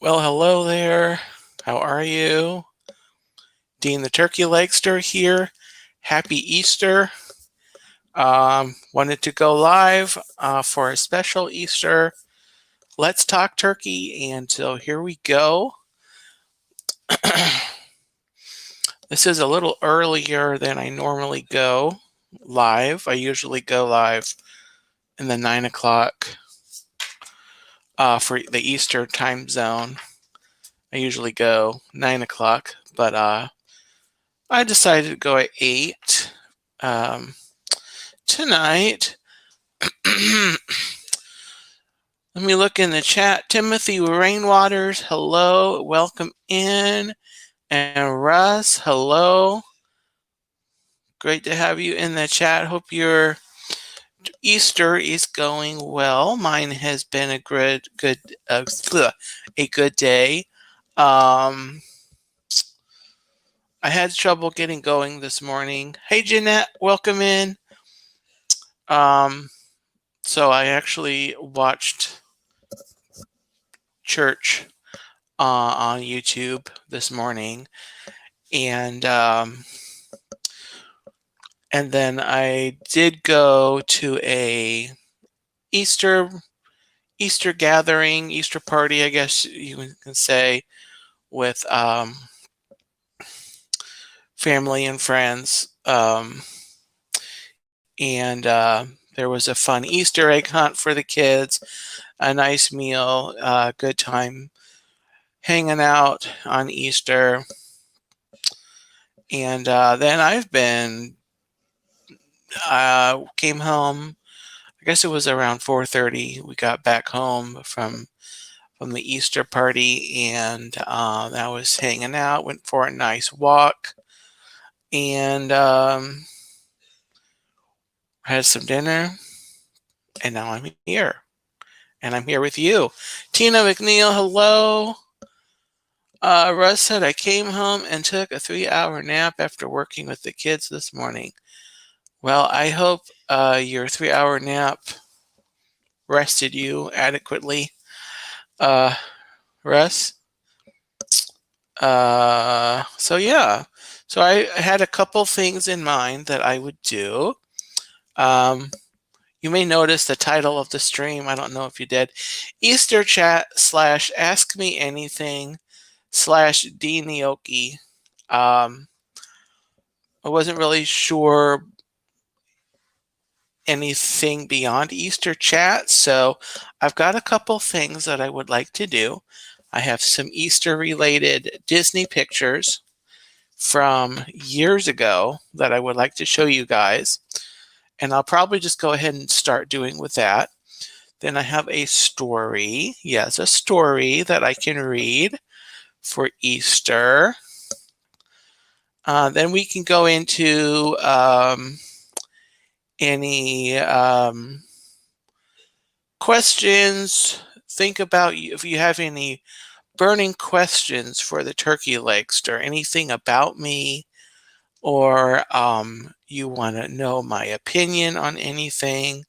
Well, hello there. How are you? Dean the Turkey Legster here. Happy Easter. Wanted to go live for a special Easter Let's Talk Turkey, and so here we go. This is a little earlier than I normally go live. I usually go live in the 9 o'clock for the Easter time zone. I usually go 9 o'clock, but I decided to go at 8 tonight. Let me look in the chat. Timothy Rainwaters, hello, welcome in. And Russ, hello. Great to have you in the chat. Hope your Easter is going well. Mine has been a good day. I had trouble getting going this morning. Hey Jeanette, welcome in. So I actually watched church on YouTube this morning, and then I did go to a Easter gathering, Easter party, I guess you can say, with family and friends, and there was a fun Easter egg hunt for the kids, a nice meal, good time hanging out on Easter. And then I've been came home. I guess it was around 4:30. We got back home from the Easter party, and I was hanging out. Went for a nice walk, and had some dinner, and now I'm here. And I'm here with you. Tina McNeil, hello. Russ said, I came home and took a 3-hour nap after working with the kids this morning. Well, I hope your 3-hour nap rested you adequately, Russ. So yeah. So I had a couple things in mind that I would do. You may notice the title of the stream. I don't know if you did. Easter chat / ask me anything / DNioki. I wasn't really sure anything beyond Easter chat, so I've got a couple things that I would like to do. I have some Easter related Disney pictures from years ago that I would like to show you guys. And I'll probably just go ahead and start doing with that. Then I have a story. Yes, a story that I can read for Easter. Then we can go into any questions. Think about if you have any burning questions for the Turkey Legster, anything about me, or you want to know my opinion on anything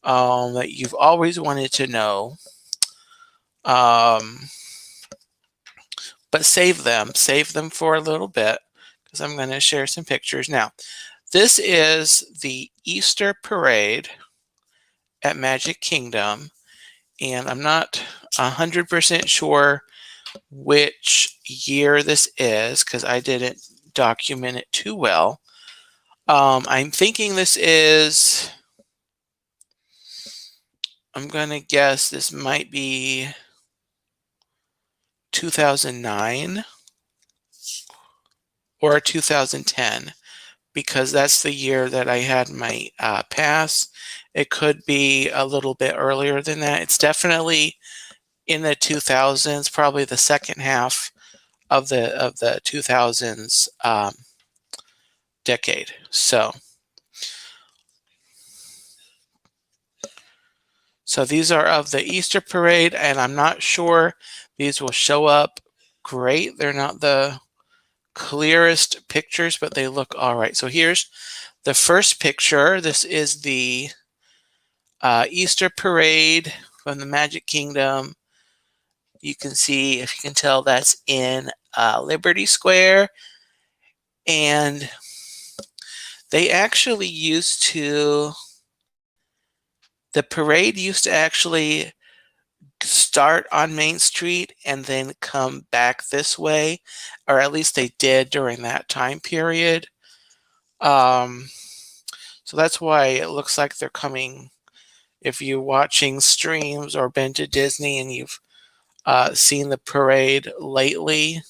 that you've always wanted to know. But save them for a little bit, because I'm going to share some pictures. Now, this is the Easter parade at Magic Kingdom, and I'm not 100% sure which year this is because I didn't document it too well. I'm thinking this is, I'm going to guess this might be 2009 or 2010, because that's the year that I had my pass. It could be a little bit earlier than that. It's definitely in the 2000s, probably the second half of the 2000s decade. So these are of the Easter parade, and I'm not sure these will show up great. They're not the clearest pictures, but they look all right. So here's the first picture. This is the Easter parade from the Magic Kingdom You can see, if you can tell, that's in Liberty Square. And they actually used to, the parade used to actually start on Main Street and then come back this way, or at least they did during that time period. So that's why it looks like they're coming. If you're watching streams or been to Disney and you've seen the parade lately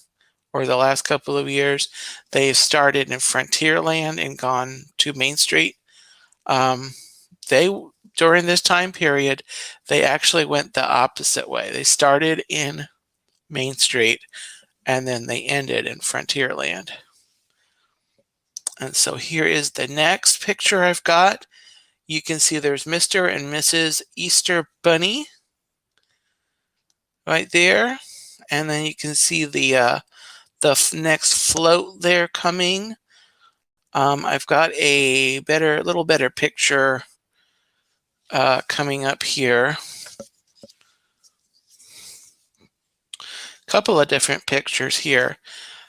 or the last couple of years, they've started in Frontierland and gone to Main Street. They, during this time period, they actually went the opposite way. They started in Main Street and then they ended in Frontierland. And so here is the next picture I've got. You can see there's Mr. and Mrs. Easter Bunny right there. And then you can see the next float there coming. I've got a little better picture coming up here. Couple of different pictures here.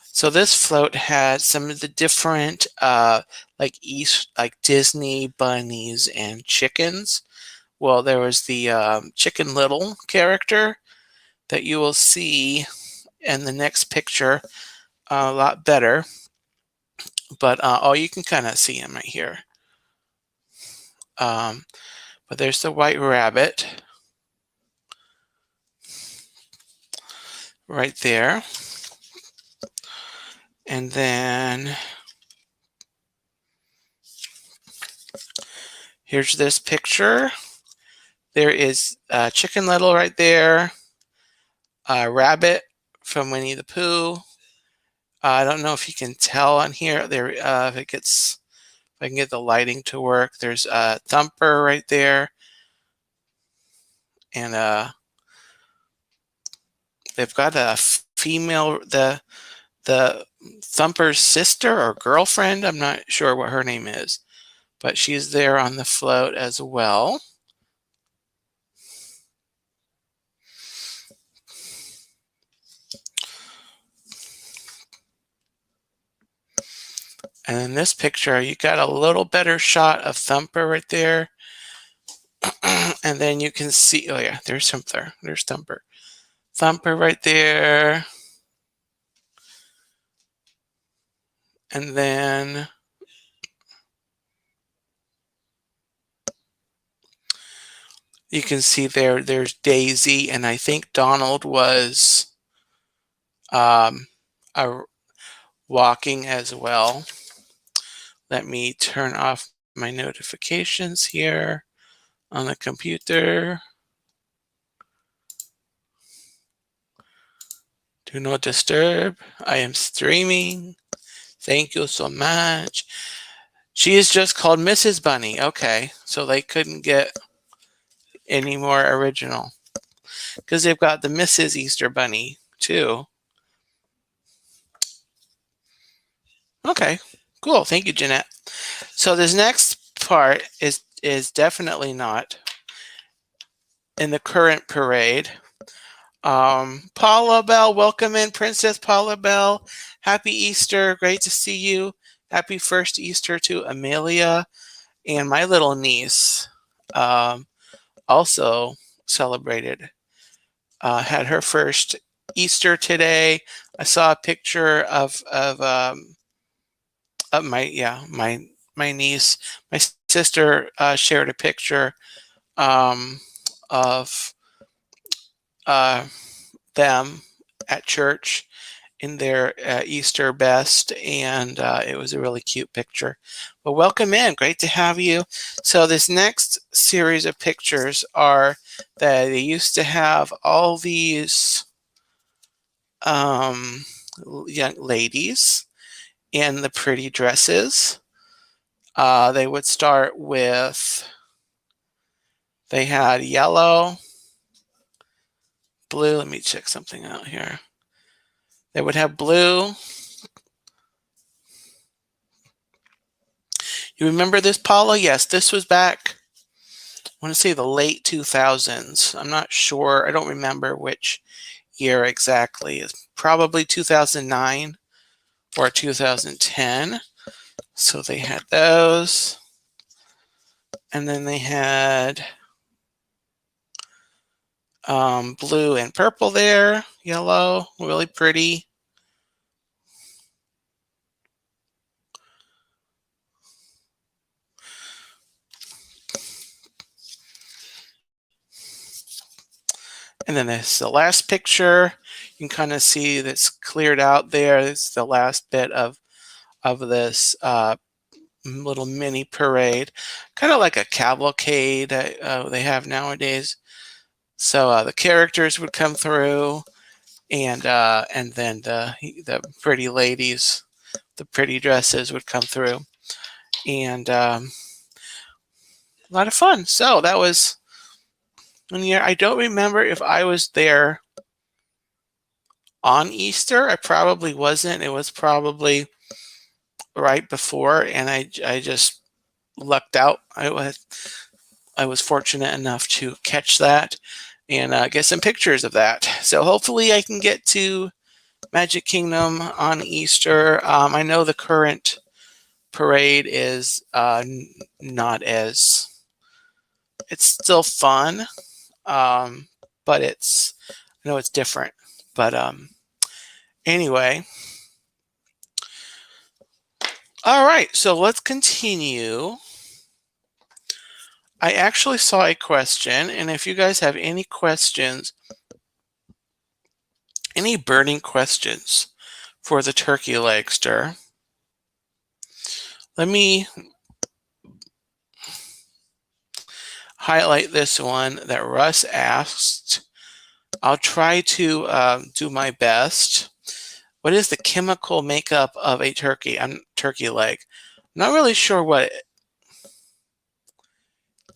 So this float had some of the different like Disney bunnies and chickens. Well, there was the Chicken Little character that you will see in the next picture a lot better. But you can kind of see him right here. But there's the White Rabbit right there. And then here's this picture. There is Chicken Little right there. Rabbit from Winnie the Pooh. I don't know if you can tell on here. There, if I can get the lighting to work. There's Thumper right there, and they've got a female, the Thumper's sister or girlfriend. I'm not sure what her name is, but she's there on the float as well. And in this picture, you got a little better shot of Thumper right there. And then you can see, oh yeah, there's Thumper. There's Thumper. Thumper right there. And then you can see there's Daisy, and I think Donald was walking as well. Let me turn off my notifications here on the computer. Do not disturb. I am streaming. Thank you so much. She is just called Mrs. Bunny. Okay, so they couldn't get any more original because they've got the Mrs. Easter Bunny too. Okay, cool. Thank you, Jeanette. So this next part is definitely not in the current parade. Paula Bell, welcome in, Princess Paula Bell. Happy Easter. Great to see you. Happy first Easter to Amelia. And my little niece also celebrated, had her first Easter today. I saw a picture of my niece. My sister shared a picture of them at church in their Easter best, and it was a really cute picture. But welcome in, great to have you. So this next series of pictures are that they used to have all these young ladies in the pretty dresses. They would start with, they had yellow, blue. Let me check something out here. They would have blue. You remember this, Paula? Yes, this was back, I want to say the late 2000s. I'm not sure. I don't remember which year exactly. It's probably 2009 or 2010. So they had those. And then they had blue and purple there, yellow, really pretty. And then this is the last picture. You can kind of see that's cleared out there. It's the last bit of this little mini parade, kind of like a cavalcade they have nowadays. So the characters would come through, and then the pretty ladies, the pretty dresses would come through, and a lot of fun. So that was one year. I don't remember if I was there on Easter. I probably wasn't. It was probably right before, and I just lucked out. I was fortunate enough to catch that and get some pictures of that. So hopefully I can get to Magic Kingdom on Easter. I know the current parade is not as, it's still fun, but I know it's different. But anyway, all right, so let's continue. I actually saw a question, and if you guys have any questions, any burning questions for the Turkey Legster, let me highlight this one that Russ asked. I'll try to do my best. What is the chemical makeup of a turkey leg? I'm not really sure what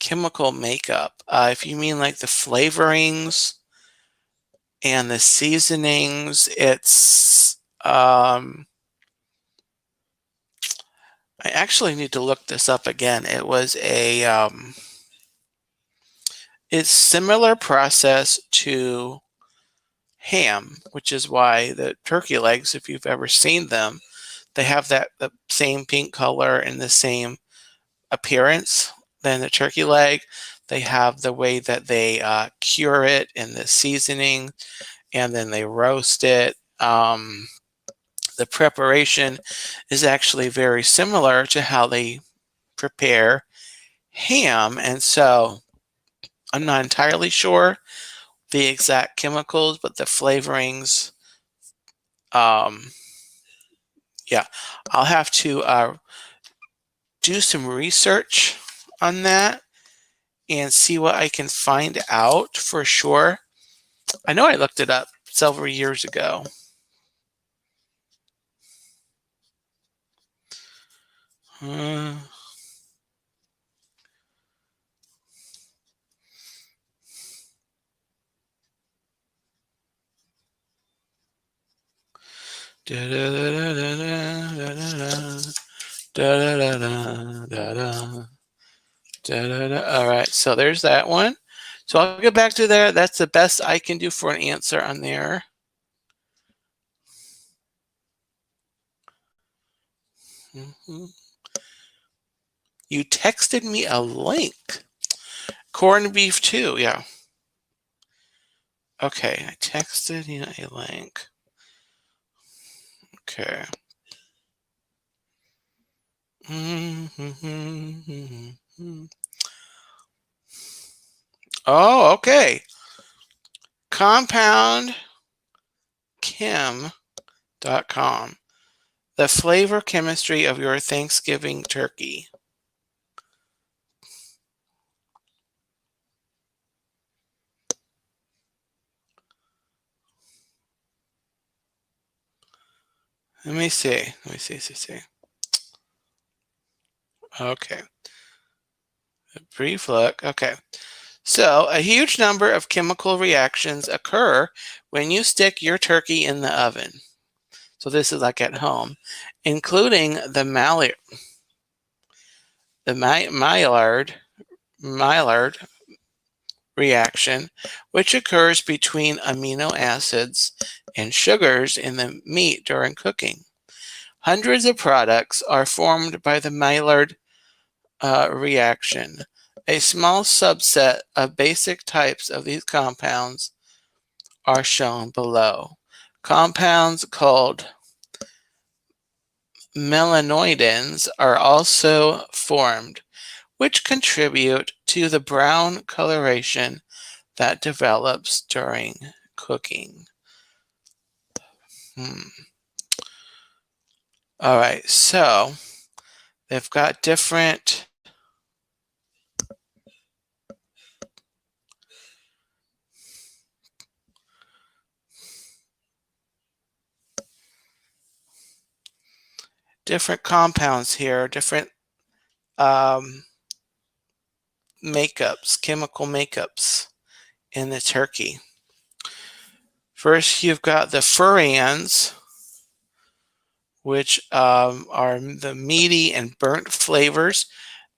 chemical makeup. If you mean like the flavorings and the seasonings, it's I actually need to look this up again. It was a it's similar process to ham, which is why the turkey legs, if you've ever seen them, they have the same pink color and the same appearance than the turkey leg. They have the way that they cure it in the seasoning, and then they roast it. The preparation is actually very similar to how they prepare ham, and so I'm not entirely sure the exact chemicals, but the flavorings, yeah, I'll have to do some research on that and see what I can find out for sure. I know I looked it up several years ago. All right, so there's that one. So I'll get back to there. That's the best I can do for an answer on there. You texted me a link. Corned beef too, yeah. Okay, I texted you a link. Okay. Oh, okay. CompoundChem.com. The flavor chemistry of your Thanksgiving turkey. Let me see. See. Okay. A brief look. Okay. So, a huge number of chemical reactions occur when you stick your turkey in the oven. So this is like at home, including the Maillard reaction, which occurs between amino acids and sugars in the meat during cooking. Hundreds of products are formed by the Maillard reaction. A small subset of basic types of these compounds are shown below. Compounds called melanoidins are also formed, which contribute to the brown coloration that develops during cooking. All right, so they've got different compounds here, different makeups, chemical makeups in the turkey. First, you've got the furans, which are the meaty and burnt flavors.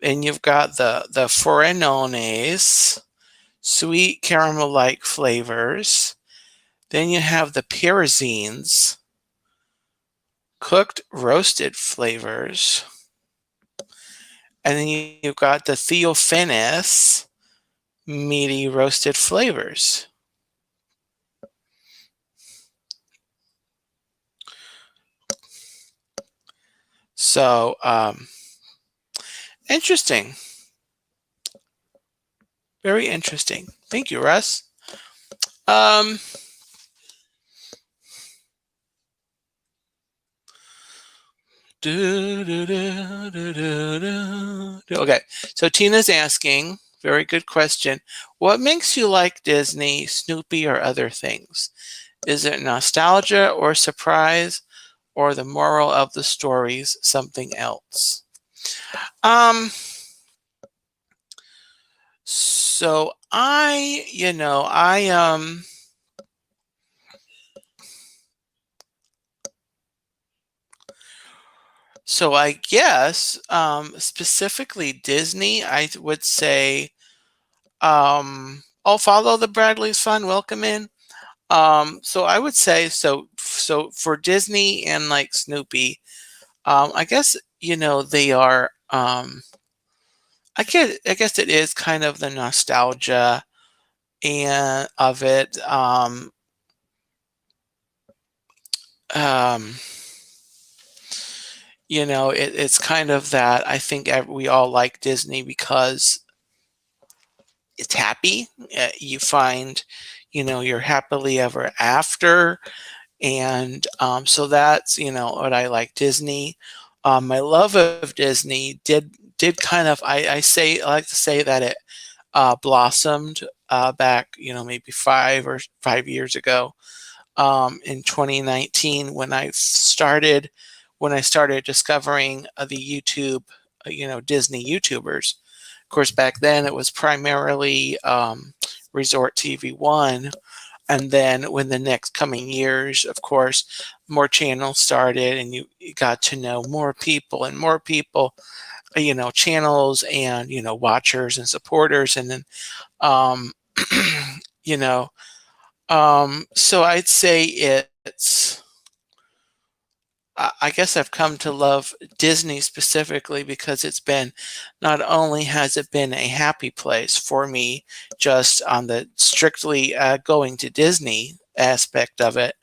And you've got the furanones, sweet caramel-like flavors. Then you have the pyrazines, cooked roasted flavors. And then you've got the theophanes, meaty roasted flavors. So, interesting. Very interesting. Thank you, Russ. Okay, so Tina's asking, very good question. What makes you like Disney, Snoopy, or other things? Is it nostalgia or surprise, or the moral of the stories something else? So so I guess specifically Disney, I would say follow the Bradley's Fun, welcome in. So I would say so for Disney and like Snoopy, I guess they are I guess it is kind of the nostalgia and of it. It's kind of that. I think we all like Disney because it's happy. You find, you're happily ever after. And so that's, what I like Disney. My love of Disney did kind of, I like to say that it blossomed back, maybe 5 years ago in 2019 when I started discovering the YouTube, Disney YouTubers. Of course, back then it was primarily Resort TV 1. And then when the next coming years, of course, more channels started and you got to know more people and more people, channels and, watchers and supporters. And then, so I'd say it's, I guess I've come to love Disney specifically because it's been, not only has it been a happy place for me just on the strictly going to Disney aspect of it,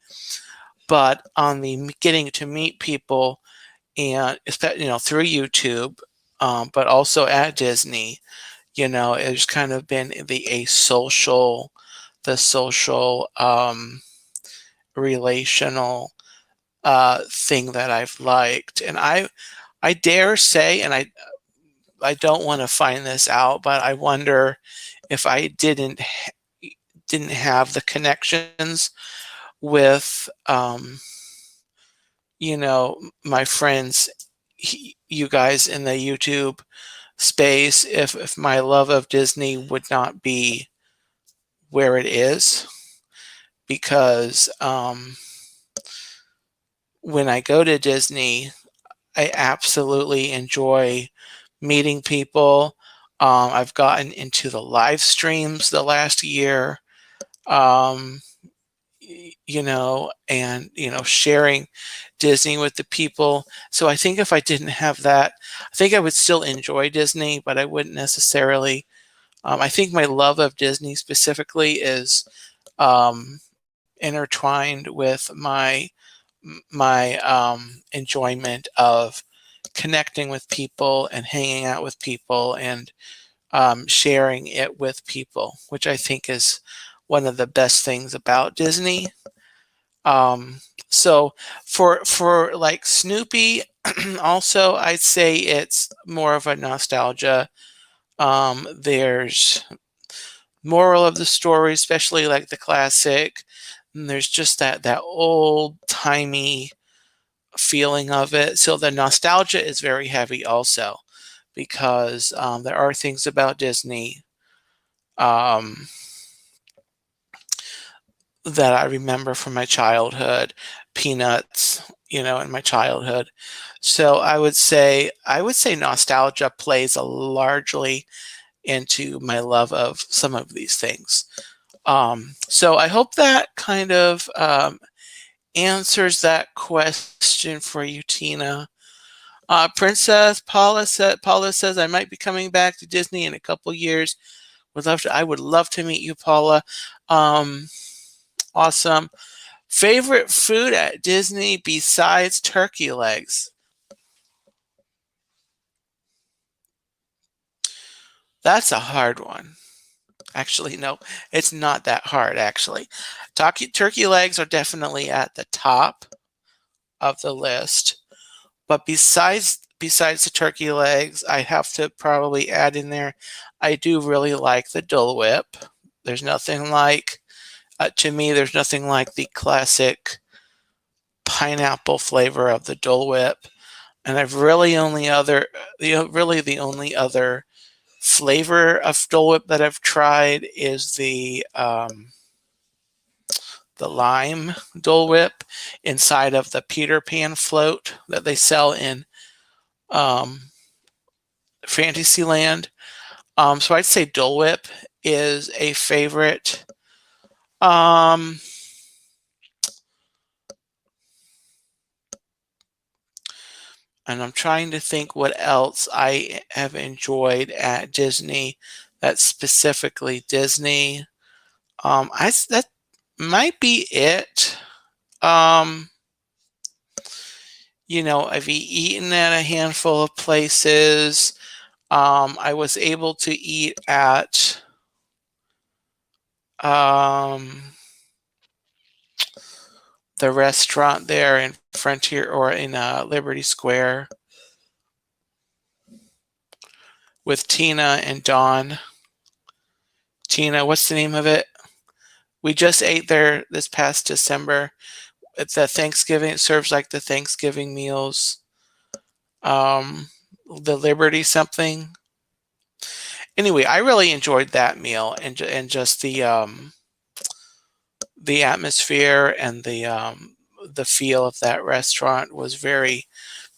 but on the getting to meet people and, through YouTube, but also at Disney, it's kind of been the social relational thing that I've liked. And I dare say, and I don't want to find this out, but I wonder if I didn't have the connections with my friends, you guys in the YouTube space, if my love of Disney would not be where it is, because when I go to Disney, I absolutely enjoy meeting people. I've gotten into the live streams the last year, um, and, sharing Disney with the people. So I think if I didn't have that, I think I would still enjoy Disney, but I wouldn't necessarily. I think my love of Disney specifically is um, intertwined with my enjoyment of connecting with people and hanging out with people and sharing it with people, which I think is one of the best things about Disney. So for like Snoopy, also I'd say it's more of a nostalgia. There's moral of the story, especially like the classic. And there's just that old timey feeling of it. So the nostalgia is very heavy also because there are things about Disney um, that I remember from my childhood, Peanuts, in my childhood. So I would say nostalgia plays a largely into my love of some of these things. So I hope that kind of answers that question for you, Tina. Princess Paula says I might be coming back to Disney in a couple years. I would love to meet you, Paula. Um, awesome. Favorite food at Disney besides turkey legs? That's a hard one. Actually, no, it's not that hard, actually. Turkey legs are definitely at the top of the list. But besides the turkey legs, I have to probably add in there, I do really like the Dole Whip. There's nothing like, to me, there's nothing like the classic pineapple flavor of the Dole Whip. And I've really the only other flavor of Dole Whip that I've tried is the lime Dole Whip inside of the Peter Pan float that they sell in um, Fantasyland. So I'd say Dole Whip is a favorite. Um, and I'm trying to think what else I have enjoyed at Disney that's specifically Disney. That might be it. Um, I've eaten at a handful of places. I was able to eat at um, the restaurant there in Frontier or in Liberty Square with Tina and Dawn. Tina, what's the name of it? We just ate there this past December. It's a Thanksgiving. It serves like the Thanksgiving meals. Um, the Liberty something. Anyway, I really enjoyed that meal and just the atmosphere and the feel of that restaurant was very,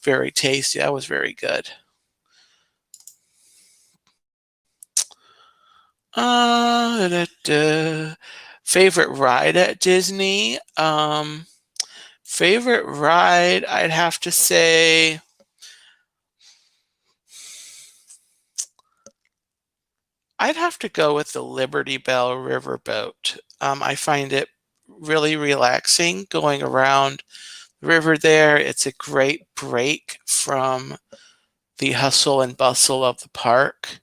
very tasty. That was very good. Da, da. Favorite ride at Disney? Favorite ride, I'd have to say, I'd have to go with the Liberty Bell Riverboat. I find it really relaxing going around the river there. It's a great break from the hustle and bustle of the park.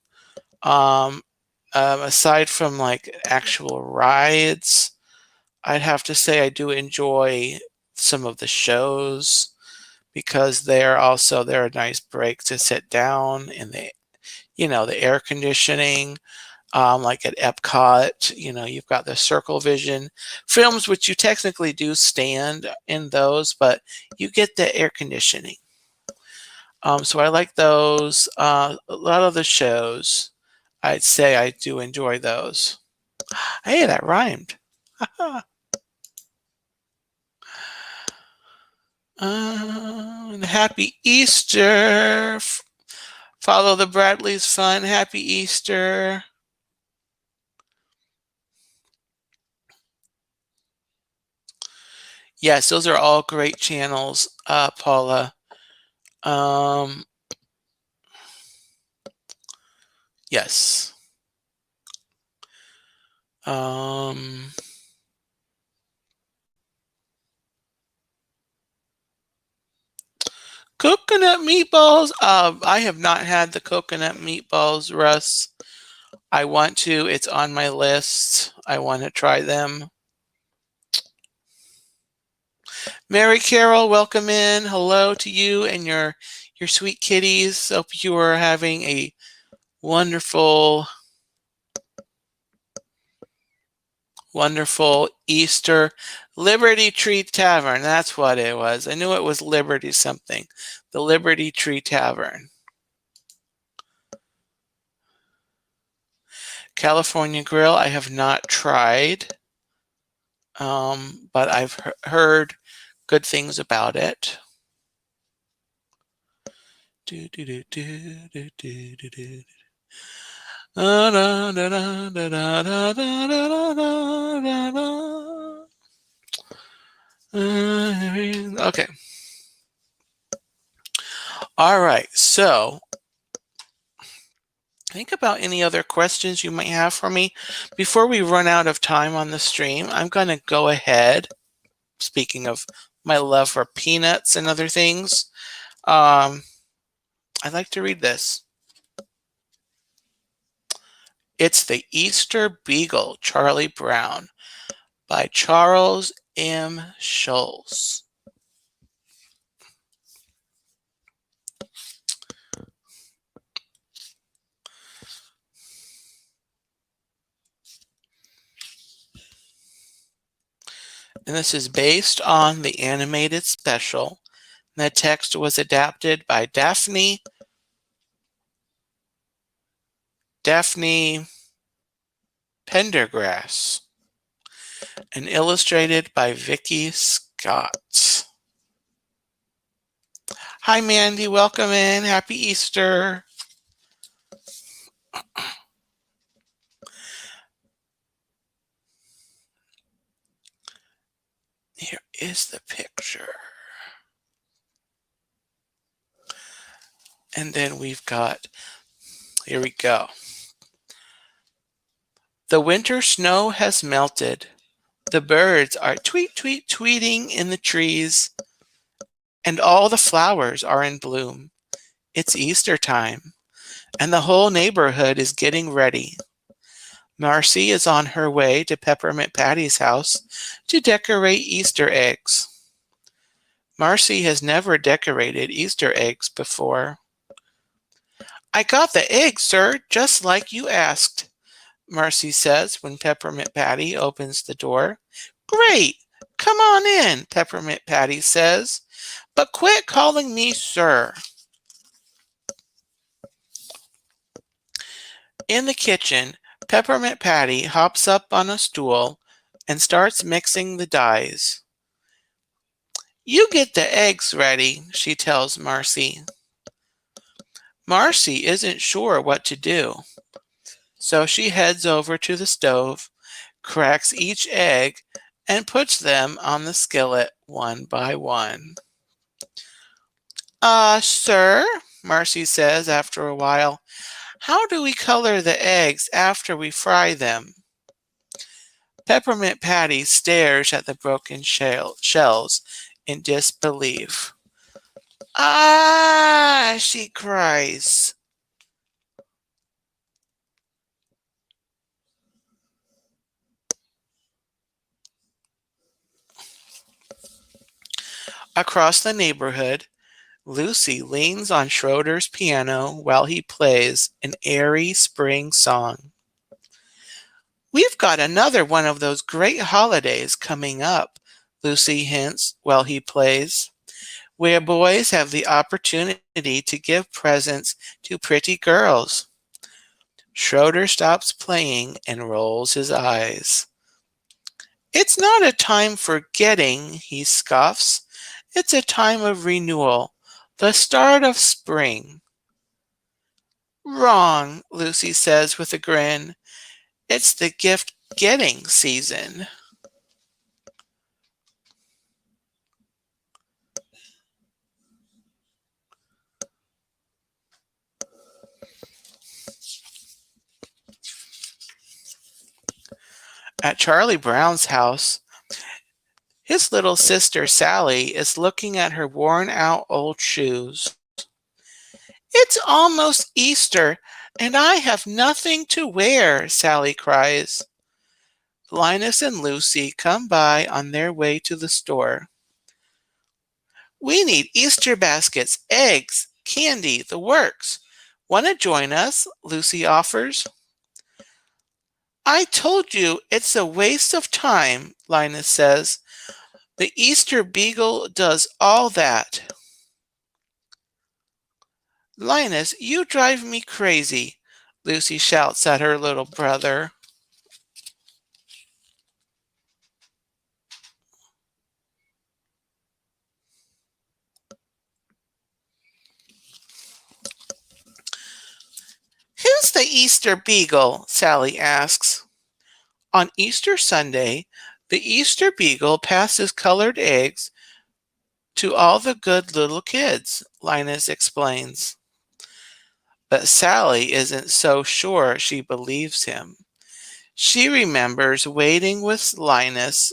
Um, Aside from like actual rides, I'd have to say I do enjoy some of the shows because they're a nice break to sit down in the air conditioning. Like at Epcot, you've got the Circle Vision films, which you technically do stand in those, but you get the air conditioning. So I like those. A lot of the shows, I'd say I do enjoy those. Hey, that rhymed. And happy Easter. Follow the Bradley's fun. Happy Easter. Yes, those are all great channels, Paula. Yes. Coconut meatballs. I have not had the coconut meatballs, Russ. I want to. It's on my list. I want to try them. Mary Carol, welcome in. Hello to you and your sweet kitties. Hope you are having a wonderful Easter. Liberty Tree Tavern. That's what it was. I knew it was Liberty something. The Liberty Tree Tavern. California Grill, I have not tried, but I've heard good things about it. Okay. All right, so think about any other questions you might have for me. Before we run out of time on the stream, I'm going to go ahead, speaking of my love for peanuts and other things, I'd like to read this. It's The Easter Beagle, Charlie Brown, by Charles M. Schulz. And this is based on the animated special. The text was adapted by Daphne Pendergrass and illustrated by Vicky Scott. Hi, Mandy. Welcome in. Happy Easter. Here is the picture. And then we've got, here we go. The winter snow has melted. The birds are tweet, tweet, tweeting in the trees. And all the flowers are in bloom. It's Easter time. And the whole neighborhood is getting ready. Marcy is on her way to Peppermint Patty's house to decorate Easter eggs. Marcy has never decorated Easter eggs before. I got the eggs, sir, just like you asked, Marcy says when Peppermint Patty opens the door. Great! Come on in, Peppermint Patty says, but quit calling me sir. In the kitchen, Peppermint Patty hops up on a stool and starts mixing the dyes. You get the eggs ready, she tells Marcy. Marcy isn't sure what to do, so she heads over to the stove, cracks each egg, and puts them on the skillet one by one. Sir, Marcy says after a while, how do we color the eggs after we fry them? Peppermint Patty stares at the broken shells in disbelief. Ah, she cries. Across the neighborhood, Lucy leans on Schroeder's piano while he plays an airy spring song. We've got another one of those great holidays coming up, Lucy hints while he plays, where boys have the opportunity to give presents to pretty girls. Schroeder stops playing and rolls his eyes. It's not a time for getting, he scoffs. It's a time of renewal, the start of spring. Wrong, Lucy says with a grin. It's the gift-getting season. At Charlie Brown's house, his little sister Sally is looking at her worn-out old shoes. It's almost Easter, and I have nothing to wear, Sally cries. Linus and Lucy come by on their way to the store. We need Easter baskets, eggs, candy, the works. Want to join us? Lucy offers. I told you it's a waste of time, Linus says. The Easter Beagle does all that. Linus, you drive me crazy, Lucy shouts at her little brother. Who's the Easter Beagle? Sally asks. On Easter Sunday, the Easter Beagle passes colored eggs to all the good little kids, Linus explains. But Sally isn't so sure she believes him. She remembers waiting with Linus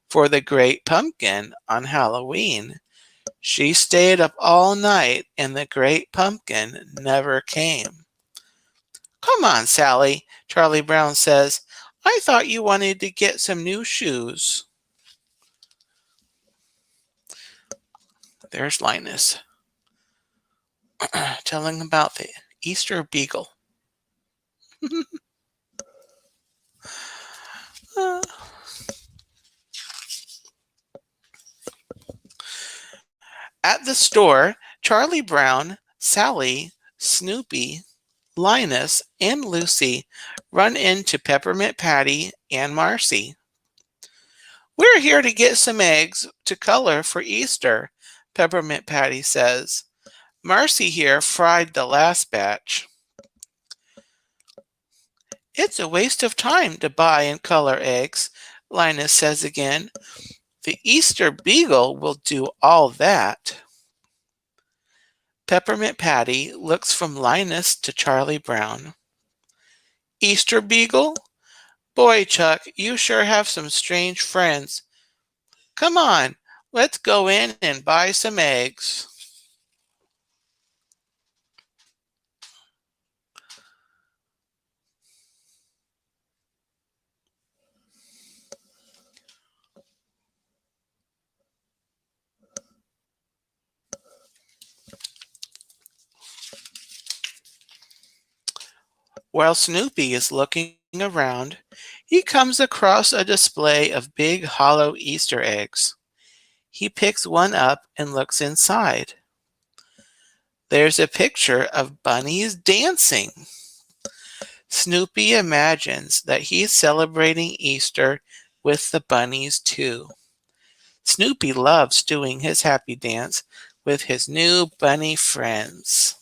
for the great pumpkin on Halloween. She stayed up all night and the great pumpkin never came. Come on, Sally, Charlie Brown says. I thought you wanted to get some new shoes. There's Linus telling about the Easter Beagle. At the store, Charlie Brown, Sally, Snoopy, Linus, and Lucy run into Peppermint Patty and Marcy. We're here to get some eggs to color for Easter, Peppermint Patty says. Marcy here fried the last batch. It's a waste of time to buy and color eggs, Linus says again. The Easter Beagle will do all that. Peppermint Patty looks from Linus to Charlie Brown. Easter Beagle? Boy, Chuck, you sure have some strange friends. Come on, let's go in and buy some eggs. While Snoopy is looking around, he comes across a display of big hollow Easter eggs. He picks one up and looks inside. There's a picture of bunnies dancing. Snoopy imagines that he's celebrating Easter with the bunnies too. Snoopy loves doing his happy dance with his new bunny friends.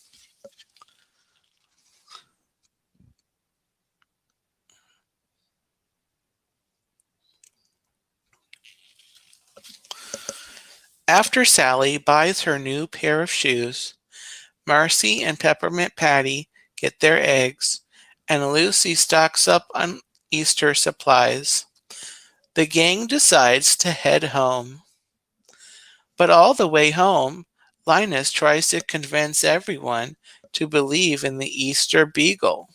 After Sally buys her new pair of shoes, Marcy and Peppermint Patty get their eggs, and Lucy stocks up on Easter supplies. The gang decides to head home. But all the way home, Linus tries to convince everyone to believe in the Easter Beagle.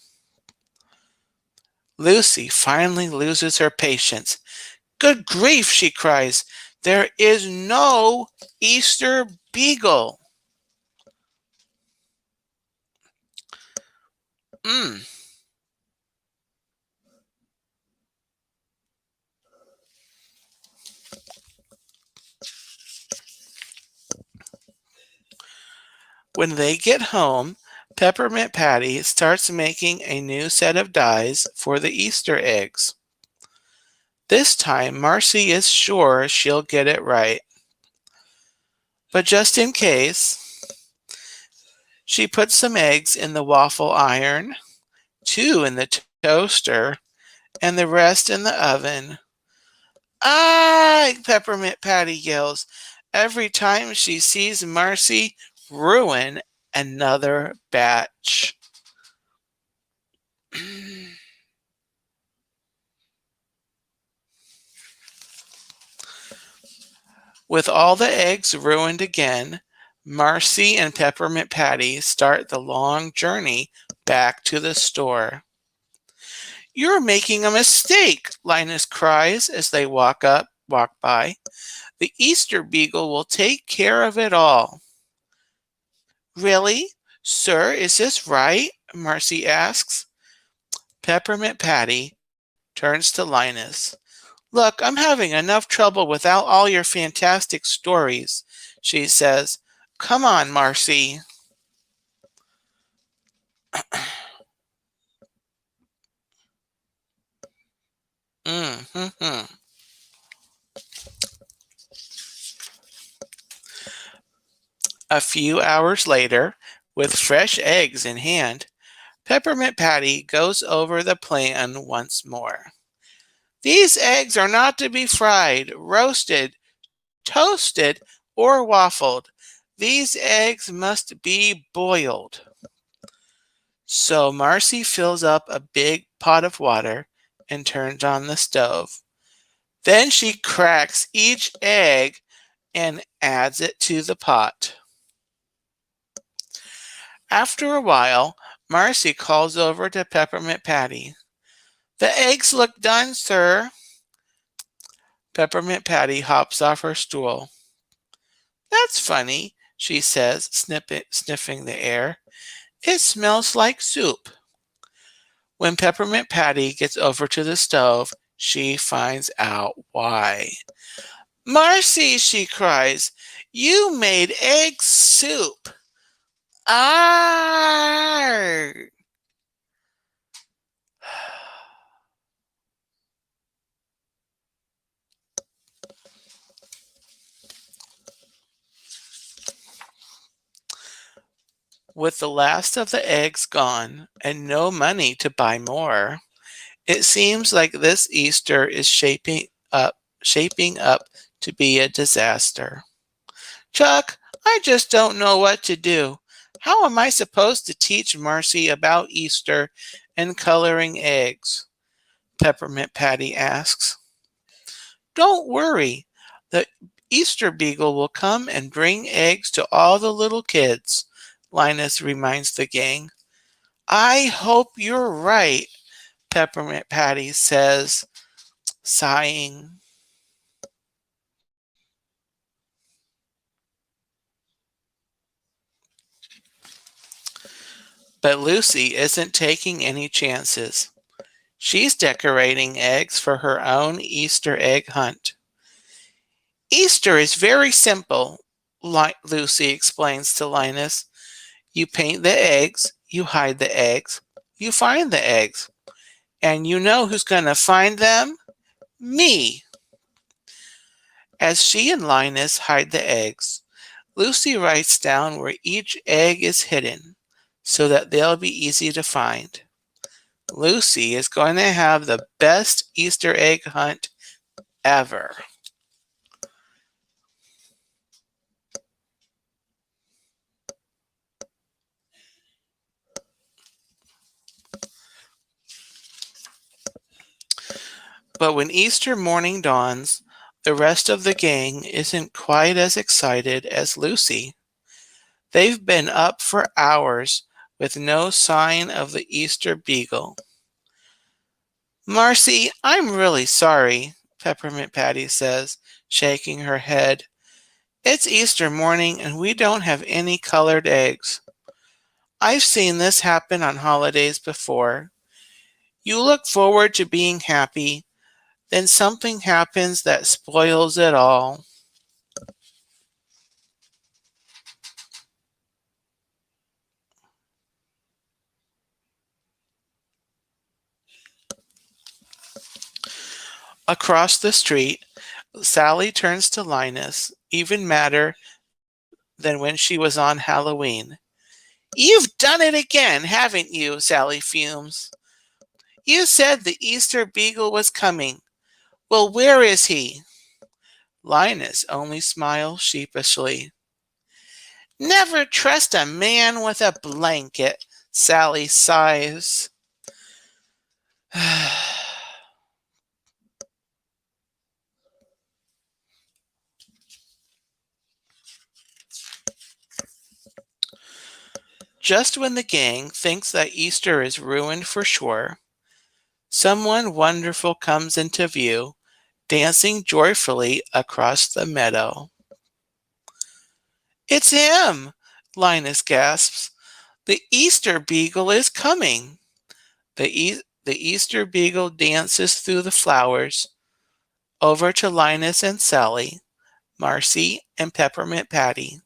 Lucy finally loses her patience. Good grief, she cries. There is no Easter Beagle. When they get home, Peppermint Patty starts making a new set of dies for the Easter eggs. This time, Marcy is sure she'll get it right. But just in case, She puts some eggs in the waffle iron, 2 in the toaster, and the rest in the oven. Ah! Peppermint Patty yells every time she sees Marcy ruin another batch. With all the eggs ruined again, Marcy and Peppermint Patty start the long journey back to the store. You're making a mistake, Linus cries as they walk by. The Easter Beagle will take care of it all. Really? Sir, is this right? Marcy asks. Peppermint Patty turns to Linus. Look, I'm having enough trouble without all your fantastic stories, she says. Come on, Marcy. Mm-hmm. A few hours later, with fresh eggs in hand, Peppermint Patty goes over the plan once more. These eggs are not to be fried, roasted, toasted, or waffled. These eggs must be boiled. So Marcy fills up a big pot of water and turns on the stove. Then she cracks each egg and adds it to the pot. After a while, Marcy calls over to Peppermint Patty. The eggs look done, sir. Peppermint Patty hops off her stool. That's funny, she says, sniffing the air. It smells like soup. When Peppermint Patty gets over to the stove, she finds out why. Marcy, she cries, you made egg soup. Arr! With the last of the eggs gone and no money to buy more, it seems like this Easter is shaping up to be a disaster. Chuck, I just don't know what to do. How am I supposed to teach Marcy about Easter and coloring eggs? Peppermint Patty asks. Don't worry. The Easter Beagle will come and bring eggs to all the little kids, Linus reminds the gang. I hope you're right, Peppermint Patty says, sighing. But Lucy isn't taking any chances. She's decorating eggs for her own Easter egg hunt. Easter is very simple, Lucy explains to Linus. You paint the eggs, you hide the eggs, you find the eggs. And you know who's going to find them? Me. As she and Linus hide the eggs, Lucy writes down where each egg is hidden so that they'll be easy to find. Lucy is going to have the best Easter egg hunt ever. But when Easter morning dawns, the rest of the gang isn't quite as excited as Lucy. They've been up for hours with no sign of the Easter Beagle. Marcy, I'm really sorry, Peppermint Patty says, shaking her head. It's Easter morning and we don't have any colored eggs. I've seen this happen on holidays before. You look forward to being happy, then something happens that spoils it all. Across the street, Sally turns to Linus, even madder than when she was on Halloween. You've done it again, haven't you? Sally fumes. You said the Easter beagle was coming. Well, where is he? Linus only smiles sheepishly. Never trust a man with a blanket, Sally sighs. Just when the gang thinks that Easter is ruined for sure, someone wonderful comes into view, dancing joyfully across the meadow. It's him, Linus gasps. The Easter beagle is coming. The Easter beagle dances through the flowers, over to Linus and Sally, Marcy and Peppermint Patty,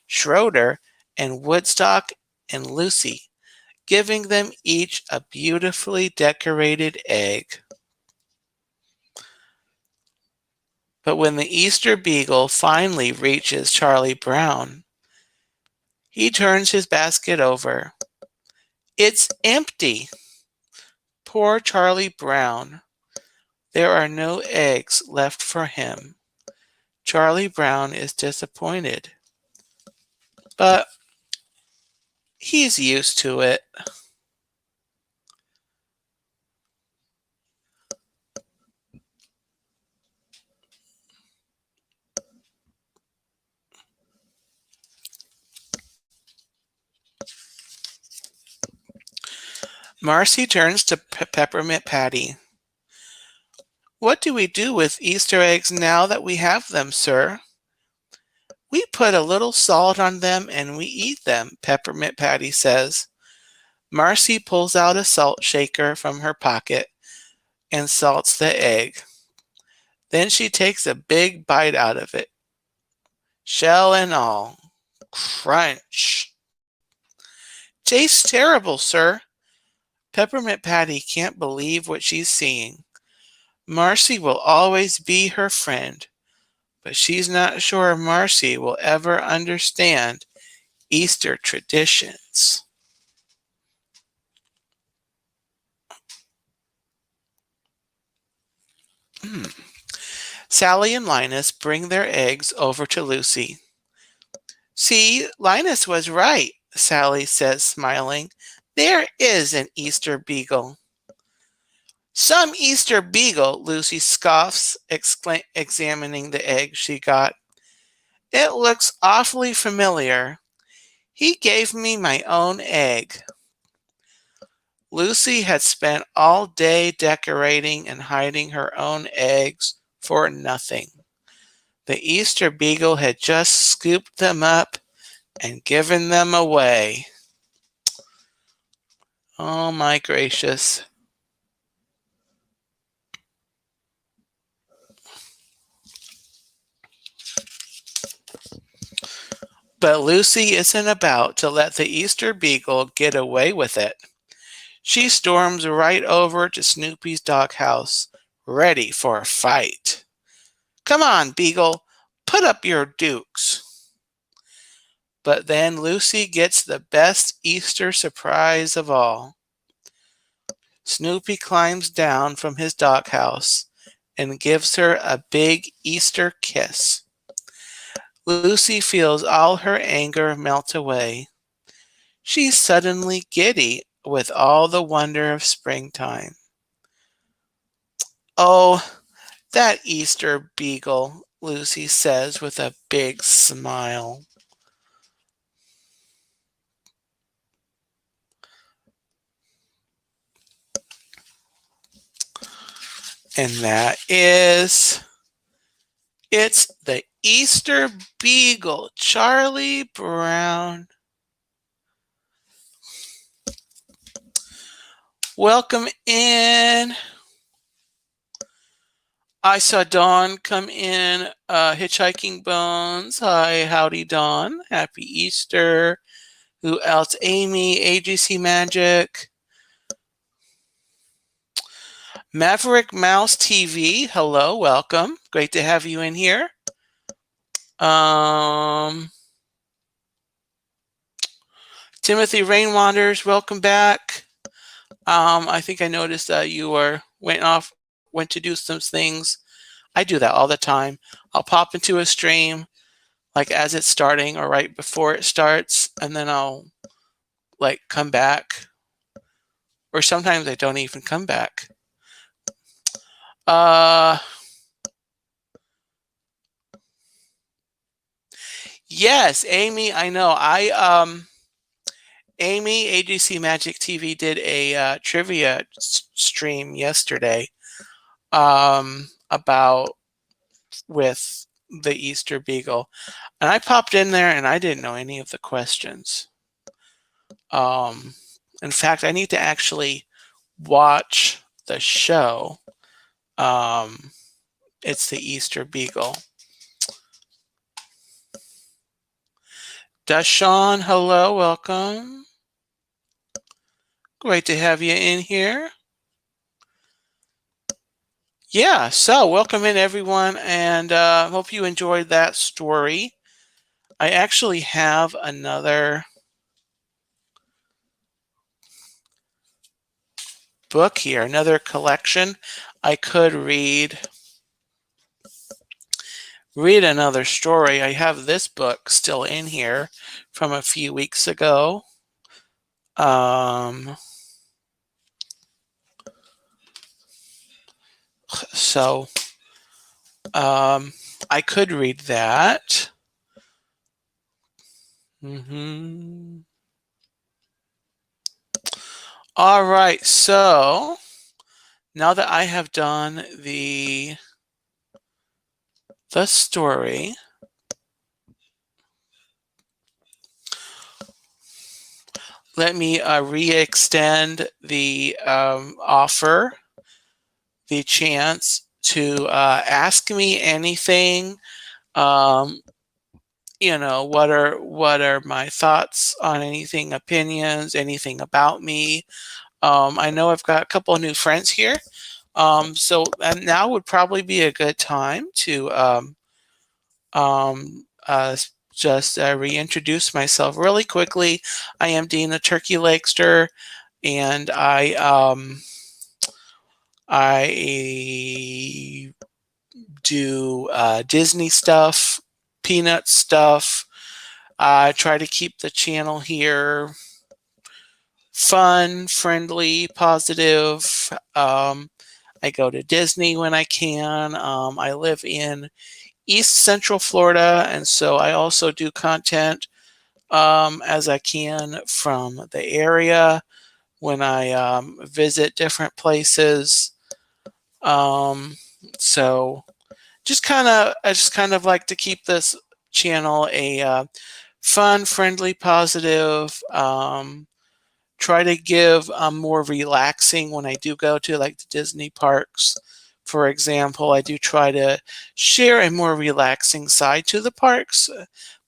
Schroeder and Woodstock and Lucy, giving them each a beautifully decorated egg. But when the Easter beagle finally reaches Charlie Brown, he turns his basket over. It's empty. Poor Charlie Brown. There are no eggs left for him. Charlie Brown is disappointed, but he's used to it. Marcy turns to Peppermint Patty. What do we do with Easter eggs now that we have them, sir? We put a little salt on them and we eat them, Peppermint Patty says. Marcy pulls out a salt shaker from her pocket and salts the egg. Then she takes a big bite out of it, shell and all. Crunch. Tastes terrible, sir. Peppermint Patty can't believe what she's seeing. Marcy will always be her friend, but she's not sure Marcy will ever understand Easter traditions. Sally and Linus bring their eggs over to Lucy. See, Linus was right, Sally says, smiling. There is an Easter beagle. Some Easter beagle, Lucy scoffs, examining the egg she got. It looks awfully familiar. He gave me my own egg. Lucy had spent all day decorating and hiding her own eggs for nothing. The Easter beagle had just scooped them up and given them away. Oh my gracious. But Lucy isn't about to let the Easter beagle get away with it. She storms right over to Snoopy's doghouse, ready for a fight. Come on, Beagle, put up your dukes. But then Lucy gets the best Easter surprise of all. Snoopy climbs down from his doghouse and gives her a big Easter kiss. Lucy feels all her anger melt away. She's suddenly giddy with all the wonder of springtime. Oh, that Easter beagle, Lucy says with a big smile. And it's the Easter beagle, Charlie Brown. Welcome in. I saw Dawn come in, Hitchhiking Bones. Hi, howdy, Dawn. Happy Easter. Who else? Amy, AGC Magic. Maverick Mouse TV. Hello, welcome. Great to have you in here. Timothy Rainwanders, welcome back. I think I noticed that you went to do some things. I do that all the time. I'll pop into a stream like as it's starting or right before it starts, and then I'll like come back. Or sometimes I don't even come back. Yes, Amy, I know. Amy, AGC Magic TV did a trivia stream yesterday about with the Easter Beagle. And I popped in there and I didn't know any of the questions. In fact, I need to actually watch the show. It's the Easter Beagle. Dashawn, hello, welcome. Great to have you in here. Yeah, so welcome in everyone, and hope you enjoyed that story. I actually have another book here, another collection. I could read another story. I have this book still in here from a few weeks ago. So I could read that. All right, so now that I have done the story, let me re-extend the offer, the chance to ask me anything. You know, what are my thoughts on anything, opinions, anything about me. I know I've got a couple of new friends here. So now would probably be a good time to just reintroduce myself really quickly. I am Dean of Turkey Legster, and I do Disney stuff, Peanut stuff. I try to keep the channel here fun, friendly, positive. I go to Disney when I can. I live in East Central Florida, and so I also do content as I can from the area when I visit different places. So I just kind of like to keep this channel a fun, friendly, positive. Try to give more relaxing when I do go to like the Disney parks. For example, I do try to share a more relaxing side to the parks,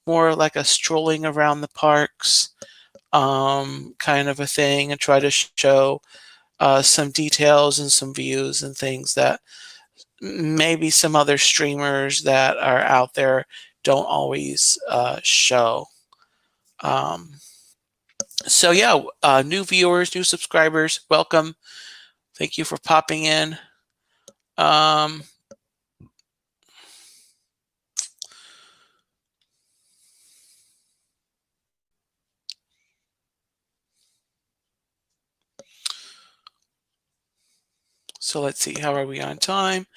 more like a strolling around the parks kind of a thing, and try to show some details and some views and things that maybe some other streamers that are out there don't always show. So yeah, new viewers, new subscribers, welcome. Thank you for popping in. So let's see, how are we on time?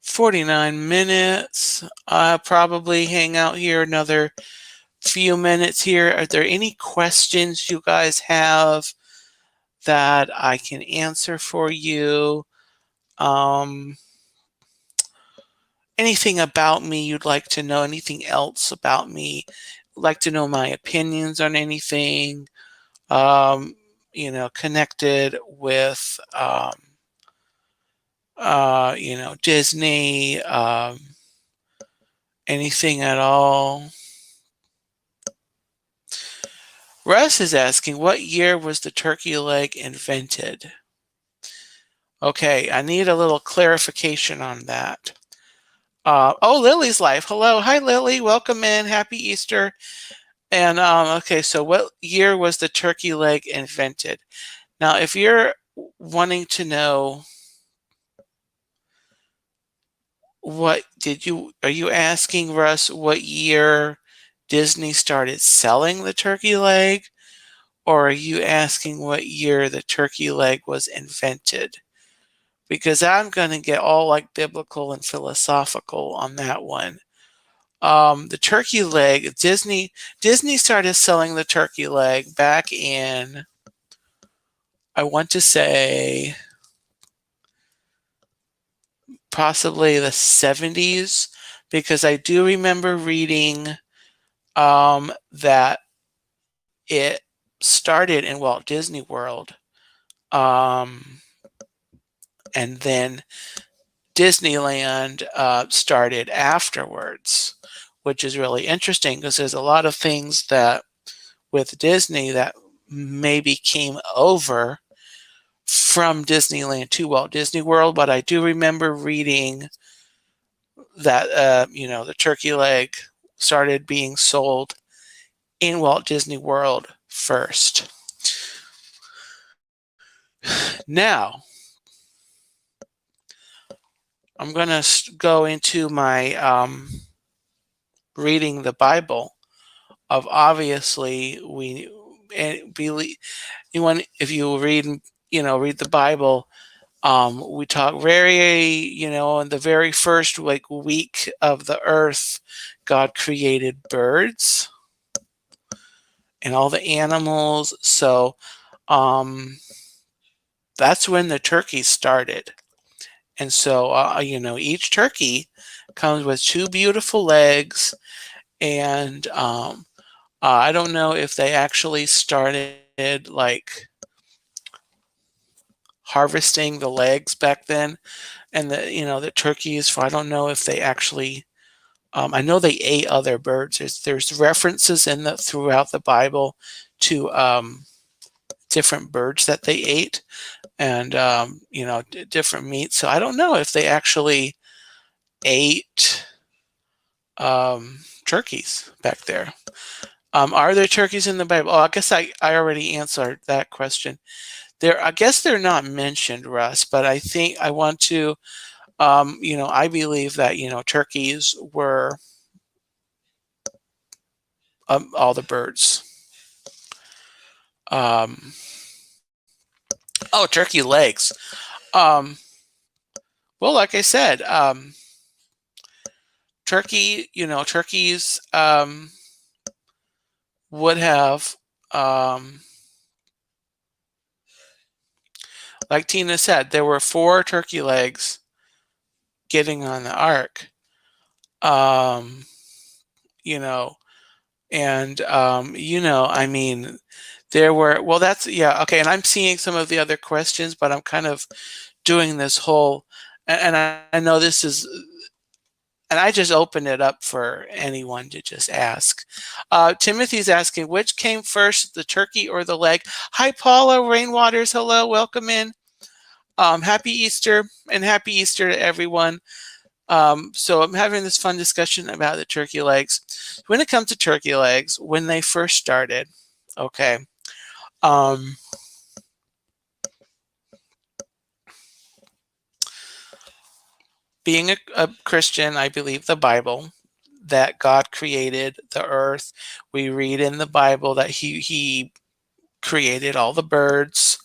49 minutes. I'll probably hang out here another few minutes here. Are there any questions you guys have that I can answer for you? Anything about me you'd like to know, anything else about me, like to know my opinions on anything, you know, connected with, you know, Disney, anything at all. Russ is asking, what year was the turkey leg invented? Okay, I need a little clarification on that. Oh, Lily's life. Hello. Hi, Lily. Welcome in. Happy Easter. And okay, so what year was the turkey leg invented? Now, if you're wanting to know are you asking, Russ, what year Disney started selling the turkey leg? Or are you asking what year the turkey leg was invented? Because I'm going to get all like biblical and philosophical on that one. The turkey leg, Disney started selling the turkey leg back in, I want to say, possibly the 70s, because I do remember reading that it started in Walt Disney World, um, and then Disneyland started afterwards, which is really interesting because there's a lot of things that with Disney that maybe came over from Disneyland to Walt Disney World. But I do remember reading that the turkey leg started being sold in Walt Disney World first. Now, I'm going to go into my reading the Bible. Of obviously we believe if you read read the Bible, we talk very in the very first week of the earth, God created birds and all the animals. So that's when the turkey started. And so each turkey comes with two beautiful legs. And I don't know if they actually started like harvesting the legs back then, and the turkeys. For I don't know if they actually. I know they ate other birds. There's references throughout the Bible to different birds that they ate, and different meats. So I don't know if they actually ate turkeys back there. Are there turkeys in the Bible? Oh, I guess I already answered that question. I guess they're not mentioned, Russ, but I think I want to, I believe that, turkeys were all the birds. Um, oh, turkey legs. Um, well, like I said, turkeys would have, like Tina said, there were 4 turkey legs getting on the ark. Um, you know, and I mean, there were that's okay. And I'm seeing some of the other questions, but I'm kind of doing this whole, and I know this is, and I just open it up for anyone to just ask. Timothy's asking, which came first, the turkey or the leg? Hi, Paula Rainwaters. Hello, welcome in. Happy Easter, and happy Easter to everyone. So I'm having this fun discussion about the turkey legs. When it comes to turkey legs, when they first started, okay, being a Christian, I believe the Bible, that God created the earth. We read in the Bible that He created all the birds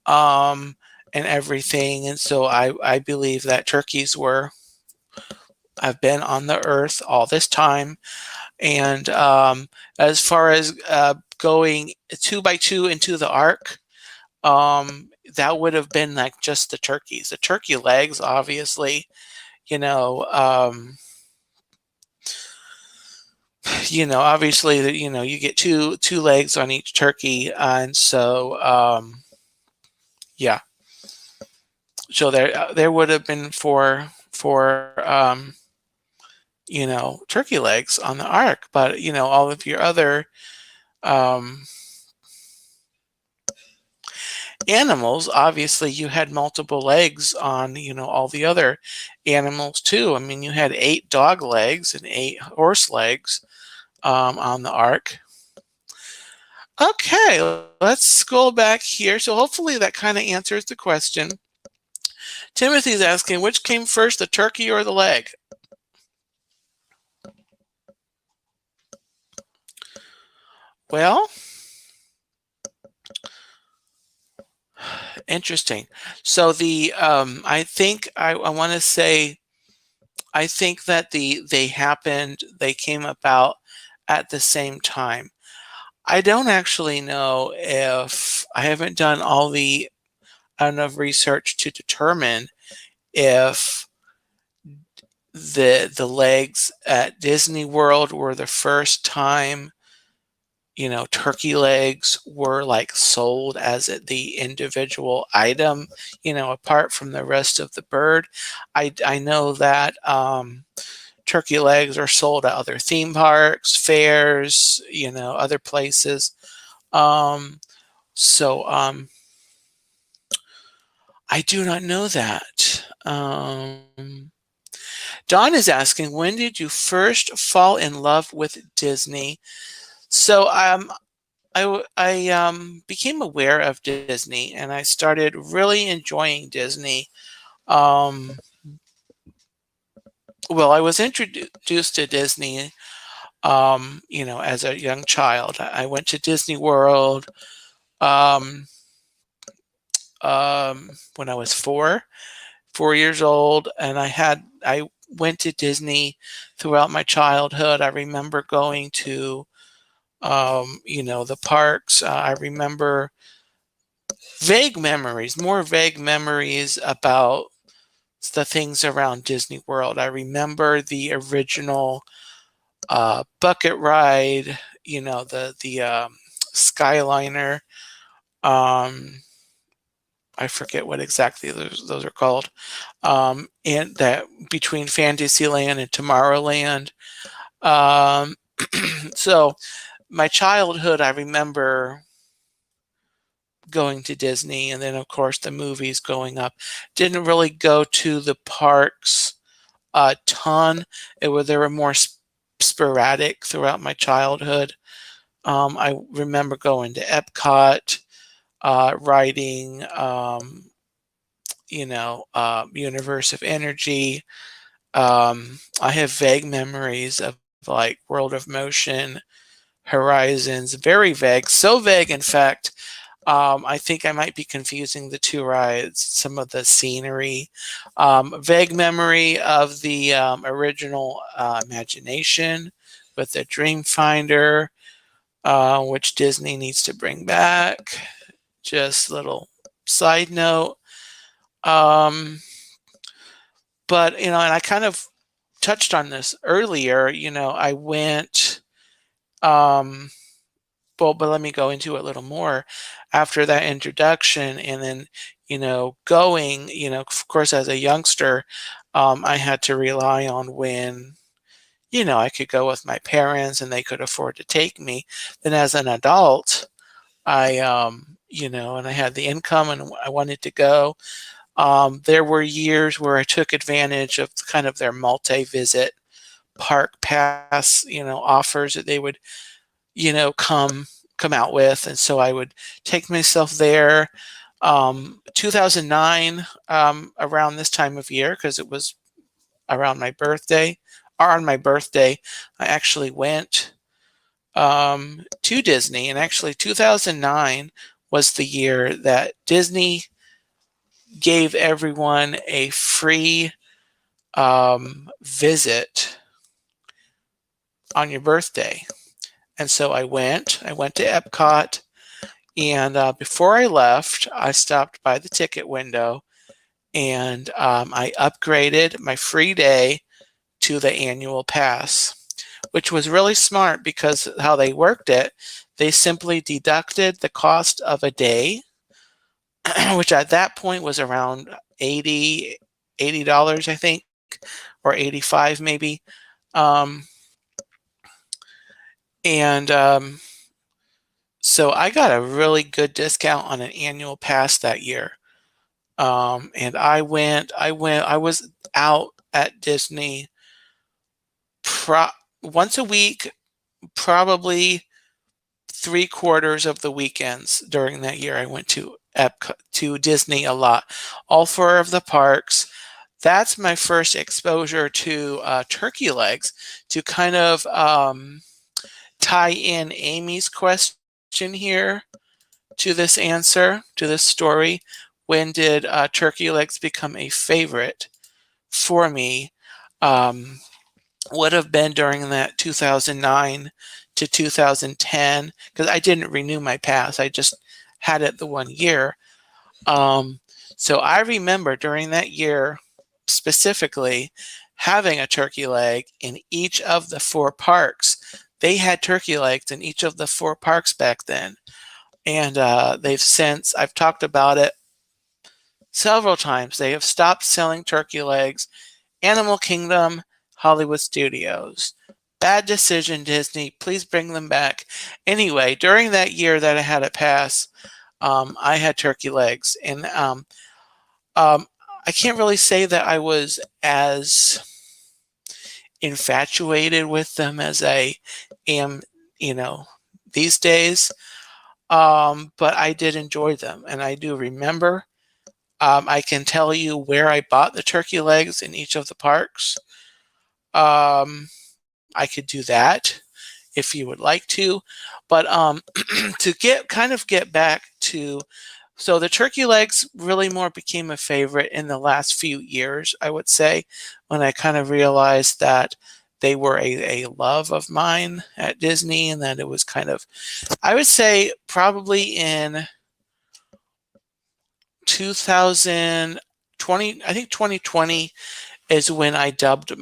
and everything, and so I believe that turkeys have been on the earth all this time. And as far as going 2 by 2 into the ark, that would have been like just the turkeys. The turkey legs, obviously, obviously, you get two legs on each turkey, and so yeah. So there would have been four turkey legs on the ark, but all of your other um, animals, obviously you had multiple legs on all the other animals too. I mean, you had 8 dog legs and 8 horse legs on the ark. Okay, let's scroll back here. So hopefully that kind of answers the question. Timothy's asking, which came first, the turkey or the leg? Well, interesting. So I think I want to say I think that they came about at the same time. I don't actually know if I haven't done all the enough research to determine if the legs at Disney World were the first time, turkey legs were like sold as the individual item, apart from the rest of the bird. I know that turkey legs are sold at other theme parks, fairs, other places. Um, so I do not know that. Don is asking, when did you first fall in love with Disney? So I became aware of Disney and I started really enjoying Disney. Um, well, I was introduced to Disney, as a young child. I went to Disney World um, when I was 4 years old, and I went to Disney throughout my childhood. I remember going to the parks. I remember more vague memories about the things around Disney World. I remember the original bucket ride, the Skyliner. Um, I forget what exactly those are called. And that between Fantasyland and Tomorrowland. Um, so my childhood, I remember going to Disney, and then of course the movies going up. Didn't really go to the parks a ton. There were more sporadic throughout my childhood. I remember going to Epcot, riding, Universe of Energy. I have vague memories of like World of Motion, Horizons, very vague, so vague, in fact. I think I might be confusing the two rides, some of the scenery. Vague memory of the original Imagination with the Dreamfinder, which Disney needs to bring back. Just little side note. Um, but, and I kind of touched on this earlier. I went, um, well, but let me go into it a little more after that introduction. And then, going, of course, as a youngster, I had to rely on when, I could go with my parents and they could afford to take me. Then as an adult, and I had the income and I wanted to go. There were years where I took advantage of kind of their multi-visit park pass, offers that they would, come out with, and so I would take myself there. 2009, around this time of year, because it was around my birthday, or on my birthday, I actually went to Disney, and actually 2009 was the year that Disney gave everyone a free visit on your birthday. And so I went to Epcot, and before I left, I stopped by the ticket window and I upgraded my free day to the annual pass, which was really smart because how they worked it, they simply deducted the cost of a day, which at that point was around 80 dollars, I think, or 85 maybe. Um, and So I got a really good discount on an annual pass that year. And I was out at Disney once a week, probably 3/4 of the weekends during that year. I went to Disney a lot, all 4 of the parks. That's my first exposure to turkey legs. To kind of tie in Amy's question here to this answer, to this story, when did turkey legs become a favorite for me? Would have been during that 2009 to 2010, because I didn't renew my pass. I just had it the 1 year. So I remember during that year specifically having a turkey leg in each of the 4 parks. They had turkey legs in each of the 4 parks back then. And I've talked about it several times. They have stopped selling turkey legs. Animal Kingdom, Hollywood Studios. Bad decision, Disney. Please bring them back. Anyway, during that year that I had a pass, I had turkey legs. And I can't really say that I was as infatuated with them as I am, these days. But I did enjoy them, and I do remember. I can tell you where I bought the turkey legs in each of the parks. I could do that if you would like to, but to get back to, so the turkey legs really more became a favorite in the last few years, I would say, when I kind of realized that they were a love of mine at Disney, and that it was kind of, I would say probably in 2020, I think 2020 is when I dubbed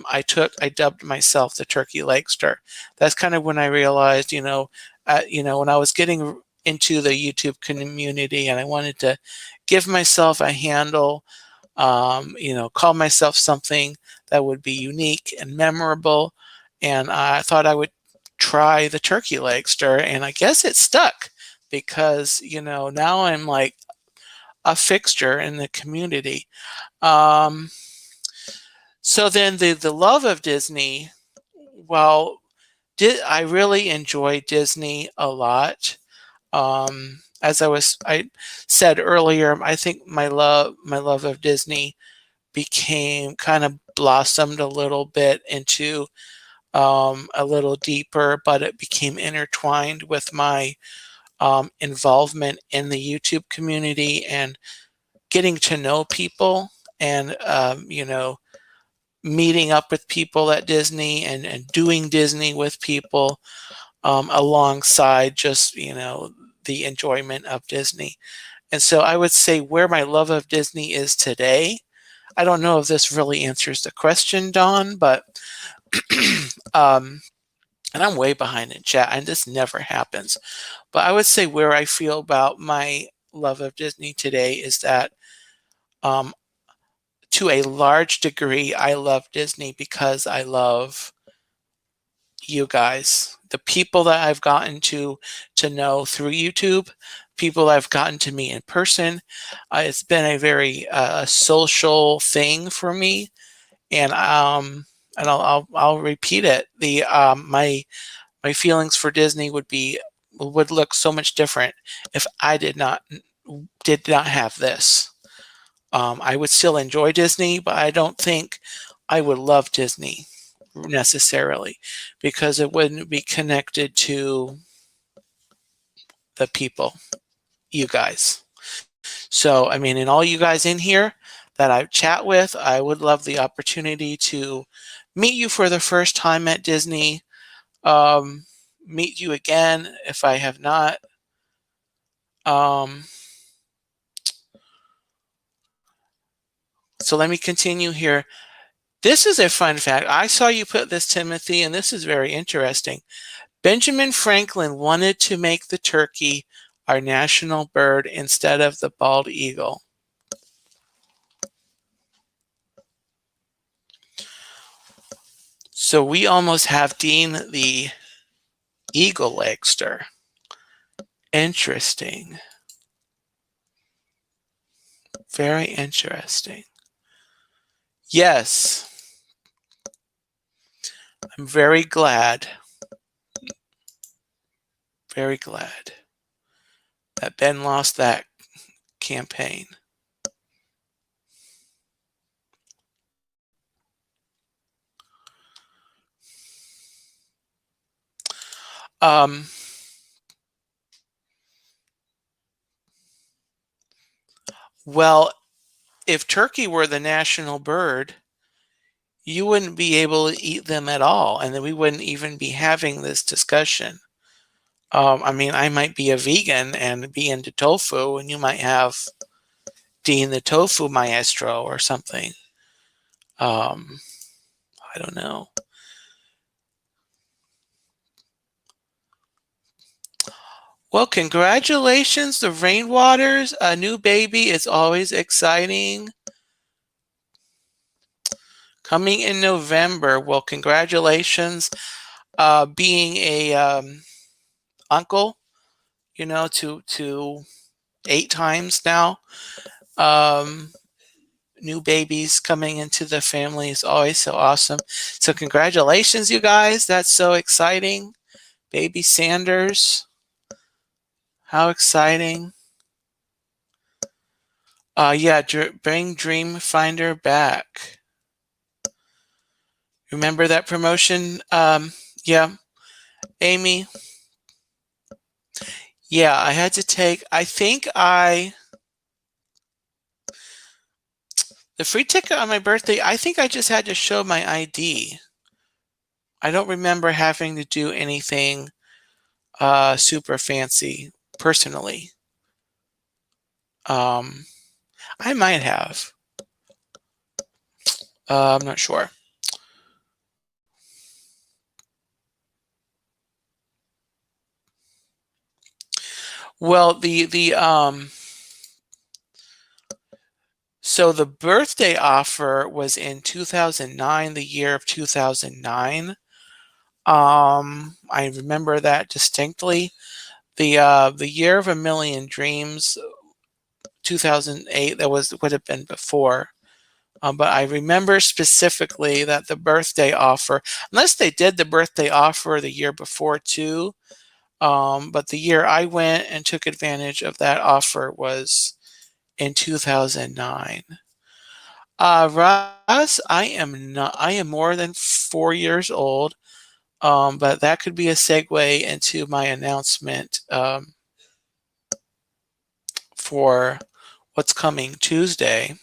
myself the Turkey Legster. That's kind of when I realized, when I was getting into the YouTube community and I wanted to give myself a handle, call myself something that would be unique and memorable. And I thought I would try the Turkey Legster, and I guess it stuck because, now I'm like a fixture in the community. So then the love of Disney, well, I really enjoy Disney a lot. As I said earlier, I think my love of Disney became kind of blossomed a little bit into a little deeper, but it became intertwined with my involvement in the YouTube community and getting to know people, and meeting up with people at Disney, and doing Disney with people, alongside just, the enjoyment of Disney. And so I would say where my love of Disney is today. I don't know if this really answers the question, Dawn, but and I'm way behind in chat, and this never happens. But I would say where I feel about my love of Disney today is that, to a large degree, I love Disney because I love you guys, the people that I've gotten to know through YouTube, people I've gotten to meet in person. It's been a very social thing for me, and I'll repeat it. My feelings for Disney would look so much different if I did not have this. I would still enjoy Disney, but I don't think I would love Disney necessarily, because it wouldn't be connected to the people, you guys. So, I mean, and all you guys in here that I chat with, I would love the opportunity to meet you for the first time at Disney, meet you again if I have not. So let me continue here. This is a fun fact. I saw you put this, Timothy, and this is very interesting. Benjamin Franklin wanted to make the turkey our national bird instead of the bald eagle. So we almost have Dean the Eagle Legster. Interesting. Very interesting. Yes. I'm very glad Very glad that Ben lost that campaign. Well, if turkey were the national bird, you wouldn't be able to eat them at all, and then we wouldn't even be having this discussion. I mean, I might be a vegan and be into tofu, and you might have Dean the tofu maestro or something. I don't know. Well, congratulations, the Rainwaters. A new baby is always exciting. Coming in November. Well, congratulations. Being a uncle, you know, to 8 times now. New babies coming into the family is always so awesome. So congratulations, you guys. That's so exciting. Baby Sanders. How exciting. Yeah, bring Dreamfinder back. Remember that promotion? Yeah, Amy. Yeah, I had to take, the free ticket on my birthday, I think I just had to show my ID. I don't remember having to do anything super fancy personally. I might have. I'm not sure. Well, so the birthday offer was in 2009, the year of 2009. I remember that distinctly. The year of a million dreams, 2008. That would have been before. But I remember specifically that the birthday offer, unless they did the birthday offer the year before too, but the year I went and took advantage of that offer was in 2009. Ross, I am more than 4 years old, but that could be a segue into my announcement for what's coming Tuesday.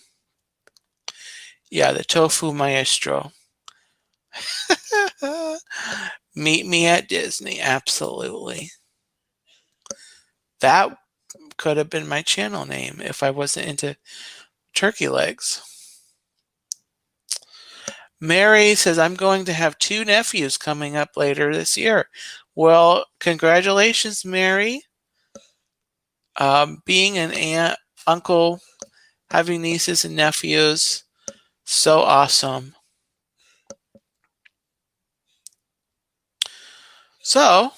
Yeah, the Tofu Maestro. Meet me at Disney, absolutely. That could have been my channel name if I wasn't into turkey legs. Mary says, I'm going to have 2 nephews coming up later this year. Well, congratulations, Mary. Being an aunt, uncle, having nieces and nephews, so awesome. So,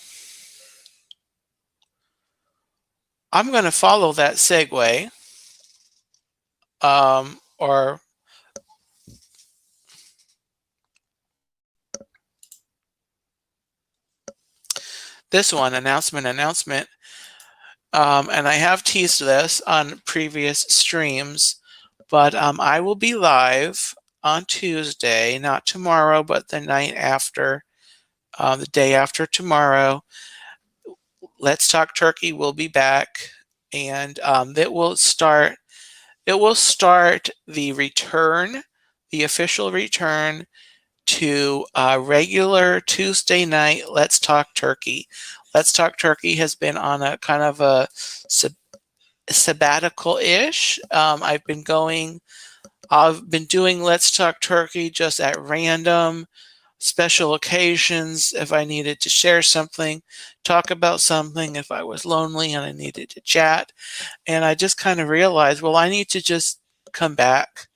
I'm going to follow that segue, or this one, announcement. And I have teased this on previous streams, but I will be live on Tuesday, not tomorrow, but the night after, the day after tomorrow. Let's Talk Turkey will be back, and it will start the return, the official return to regular Tuesday night Let's Talk Turkey. Let's Talk Turkey has been on a kind of a sabbatical-ish. I've been doing Let's Talk Turkey just at random special occasions if I needed to share something, talk about something, if I was lonely and I needed to chat. And I just kind of realized, well, I need to just come back.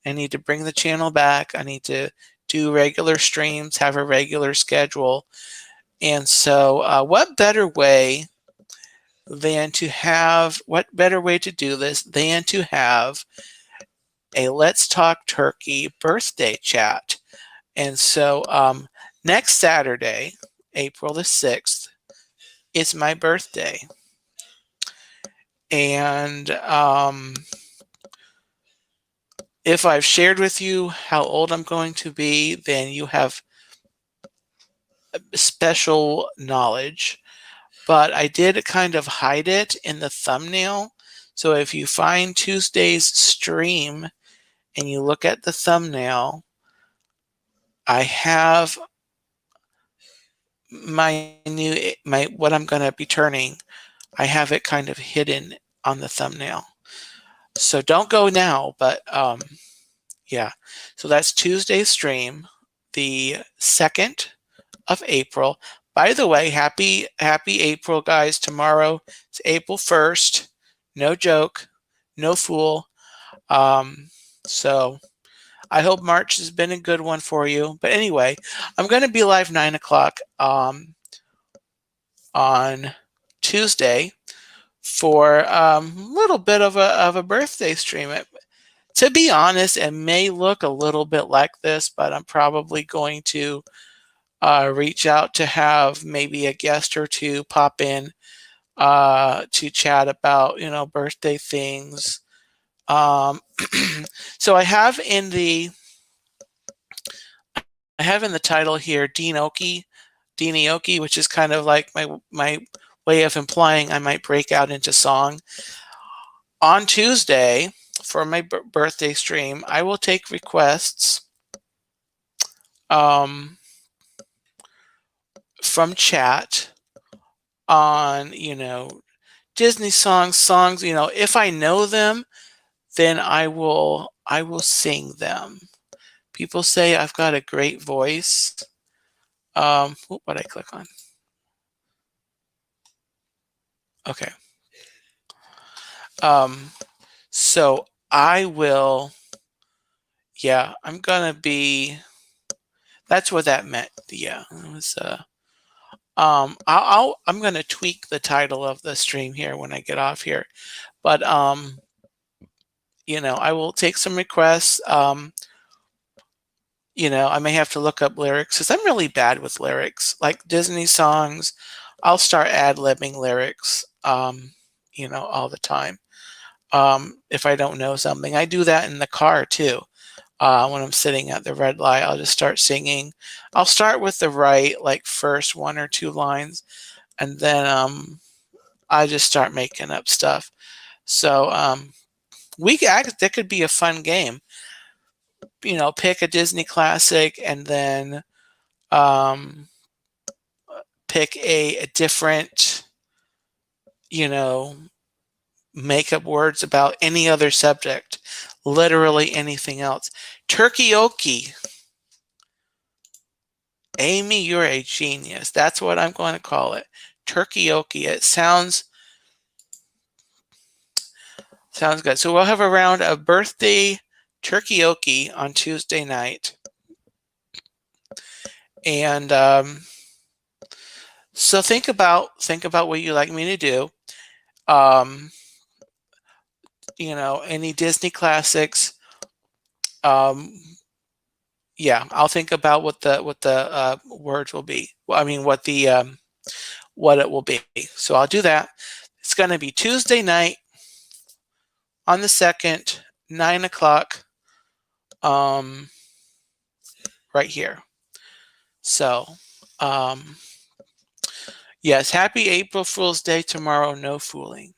I need to bring the channel back. I need to do regular streams, have a regular schedule. And so what better way to do this than to have a Let's Talk Turkey birthday chat. And so next Saturday, April the 6th, it's my birthday. And if I've shared with you how old I'm going to be, then you have special knowledge. But I did kind of hide it in the thumbnail. So if you find Tuesday's stream and you look at the thumbnail, I have my what I'm going to be turning. I have it kind of hidden on the thumbnail. So don't go now, but yeah. So that's Tuesday's stream, the 2nd of April. By the way, happy April, guys. Tomorrow is April 1st. No joke, no fool. So I hope March has been a good one for you. But anyway, I'm going to be live 9 o'clock on Tuesday for a little bit of a birthday stream. To be honest, it may look a little bit like this, but I'm probably going to reach out to have maybe a guest or two pop in to chat about, birthday things. So I have in the title here Dean-oki, which is kind of like my way of implying I might break out into song. On Tuesday, for my birthday stream, I will take requests from chat on, Disney songs, if I know them, then I will sing them. People say I've got a great voice. What did I click on? Okay. So I will, yeah, I'm gonna be, that's what that meant. Yeah, it was, I'm gonna tweak the title of the stream here when I get off here, but I will take some requests. I may have to look up lyrics because I'm really bad with lyrics. Like Disney songs, I'll start ad-libbing lyrics, all the time. If I don't know something, I do that in the car too. When I'm sitting at the red light, I'll just start singing. I'll start with the right, like first 1 or 2 lines, and then I just start making up stuff. So that could be a fun game. Pick a Disney classic and then pick a different, make up words about any other subject, literally anything else. Turkey-oki. Amy, you're a genius. That's what I'm going to call it. Turkey-oki. It sounds good. So we'll have a round of birthday turkey-oki on Tuesday night. And so think about what you'd like me to do. Any Disney classics. Yeah, I'll think about what the words will be. Well, I mean, what it will be. So I'll do that. It's going to be Tuesday night on the 2nd, 9 o'clock, right here. So, yes, happy April Fool's Day tomorrow. No fooling.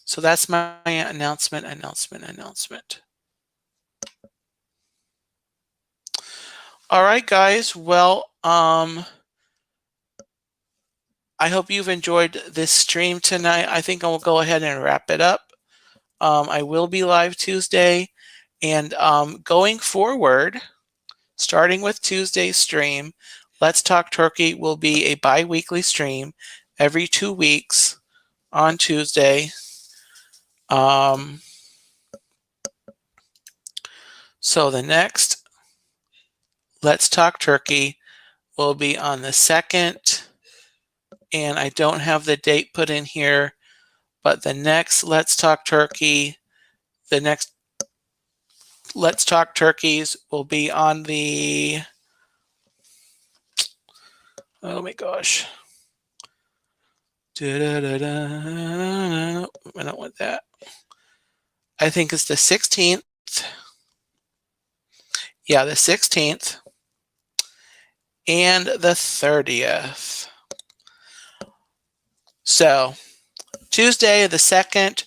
So that's my announcement. All right, guys. Well, I hope you've enjoyed this stream tonight. I think I will go ahead and wrap it up. I will be live Tuesday, and going forward, starting with Tuesday's stream, Let's Talk Turkey will be a bi-weekly stream every 2 weeks on Tuesday. So the next Let's Talk Turkey will be on the 2nd, and I don't have the date put in here, but the next Let's Talk Turkey, the next Let's Talk Turkeys will be on the Oh my gosh. I don't want that. I think it's the 16th. Yeah, the 16th and the 30th. So Tuesday the 2nd,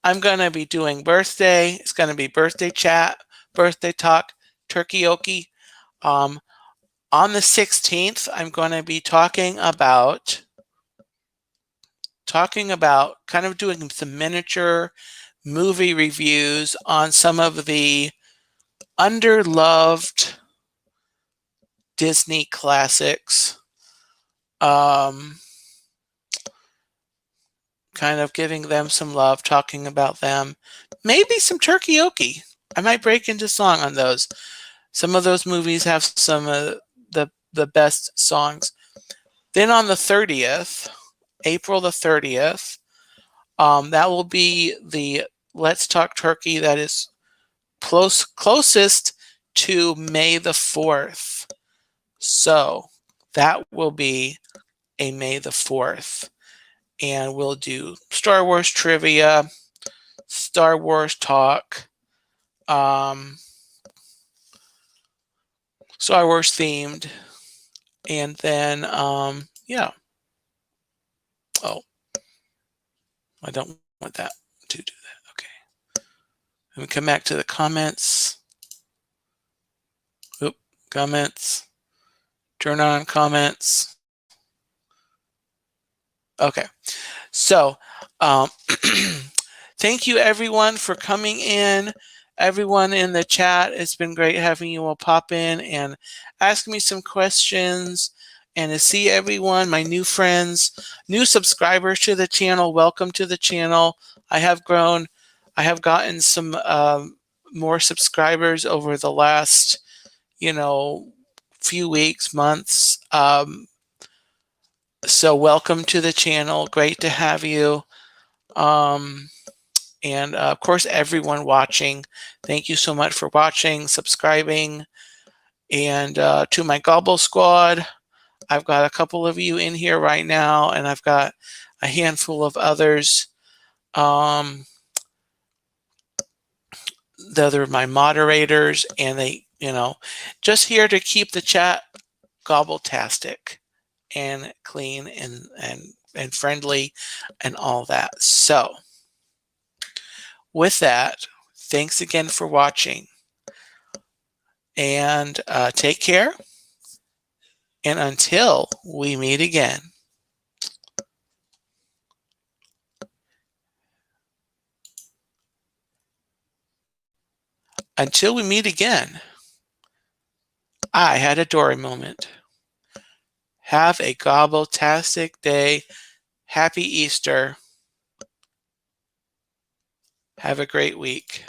I'm going to be doing birthday. It's going to be birthday chat, birthday talk, turkey-okie. On the 16th, I'm going to be talking about kind of doing some miniature movie reviews on some of the underloved Disney classics. Kind of giving them some love, talking about them. Maybe some turkey-okie. I might break into song on those. Some of those movies have some of the best songs. Then on the 30th, April the 30th, that will be the Let's Talk Turkey that is closest to May the 4th. So that will be a May the 4th. And we'll do Star Wars trivia, Star Wars talk, Star Wars themed, and then, yeah. Oh, I don't want that to do that. Okay. Let me come back to the comments. Oop, comments. Turn on comments. Okay. So, thank you everyone for coming in. Everyone in the chat, it's been great having you all pop in and ask me some questions, and to see everyone, my new friends, new subscribers to the channel. Welcome to the channel. I have grown. I have gotten some more subscribers over the last, few weeks, months. So welcome to the channel. Great to have you. And of course, everyone watching, thank you so much for watching, subscribing. And to my Gobble Squad, I've got a couple of you in here right now, and I've got a handful of others. They're my moderators, and they, just here to keep the chat gobbletastic and clean and friendly and all that. So with that, thanks again for watching, and take care, and until we meet again. Until we meet again, I had a Dory moment. Have a gobbletastic day. Happy Easter. Have a great week.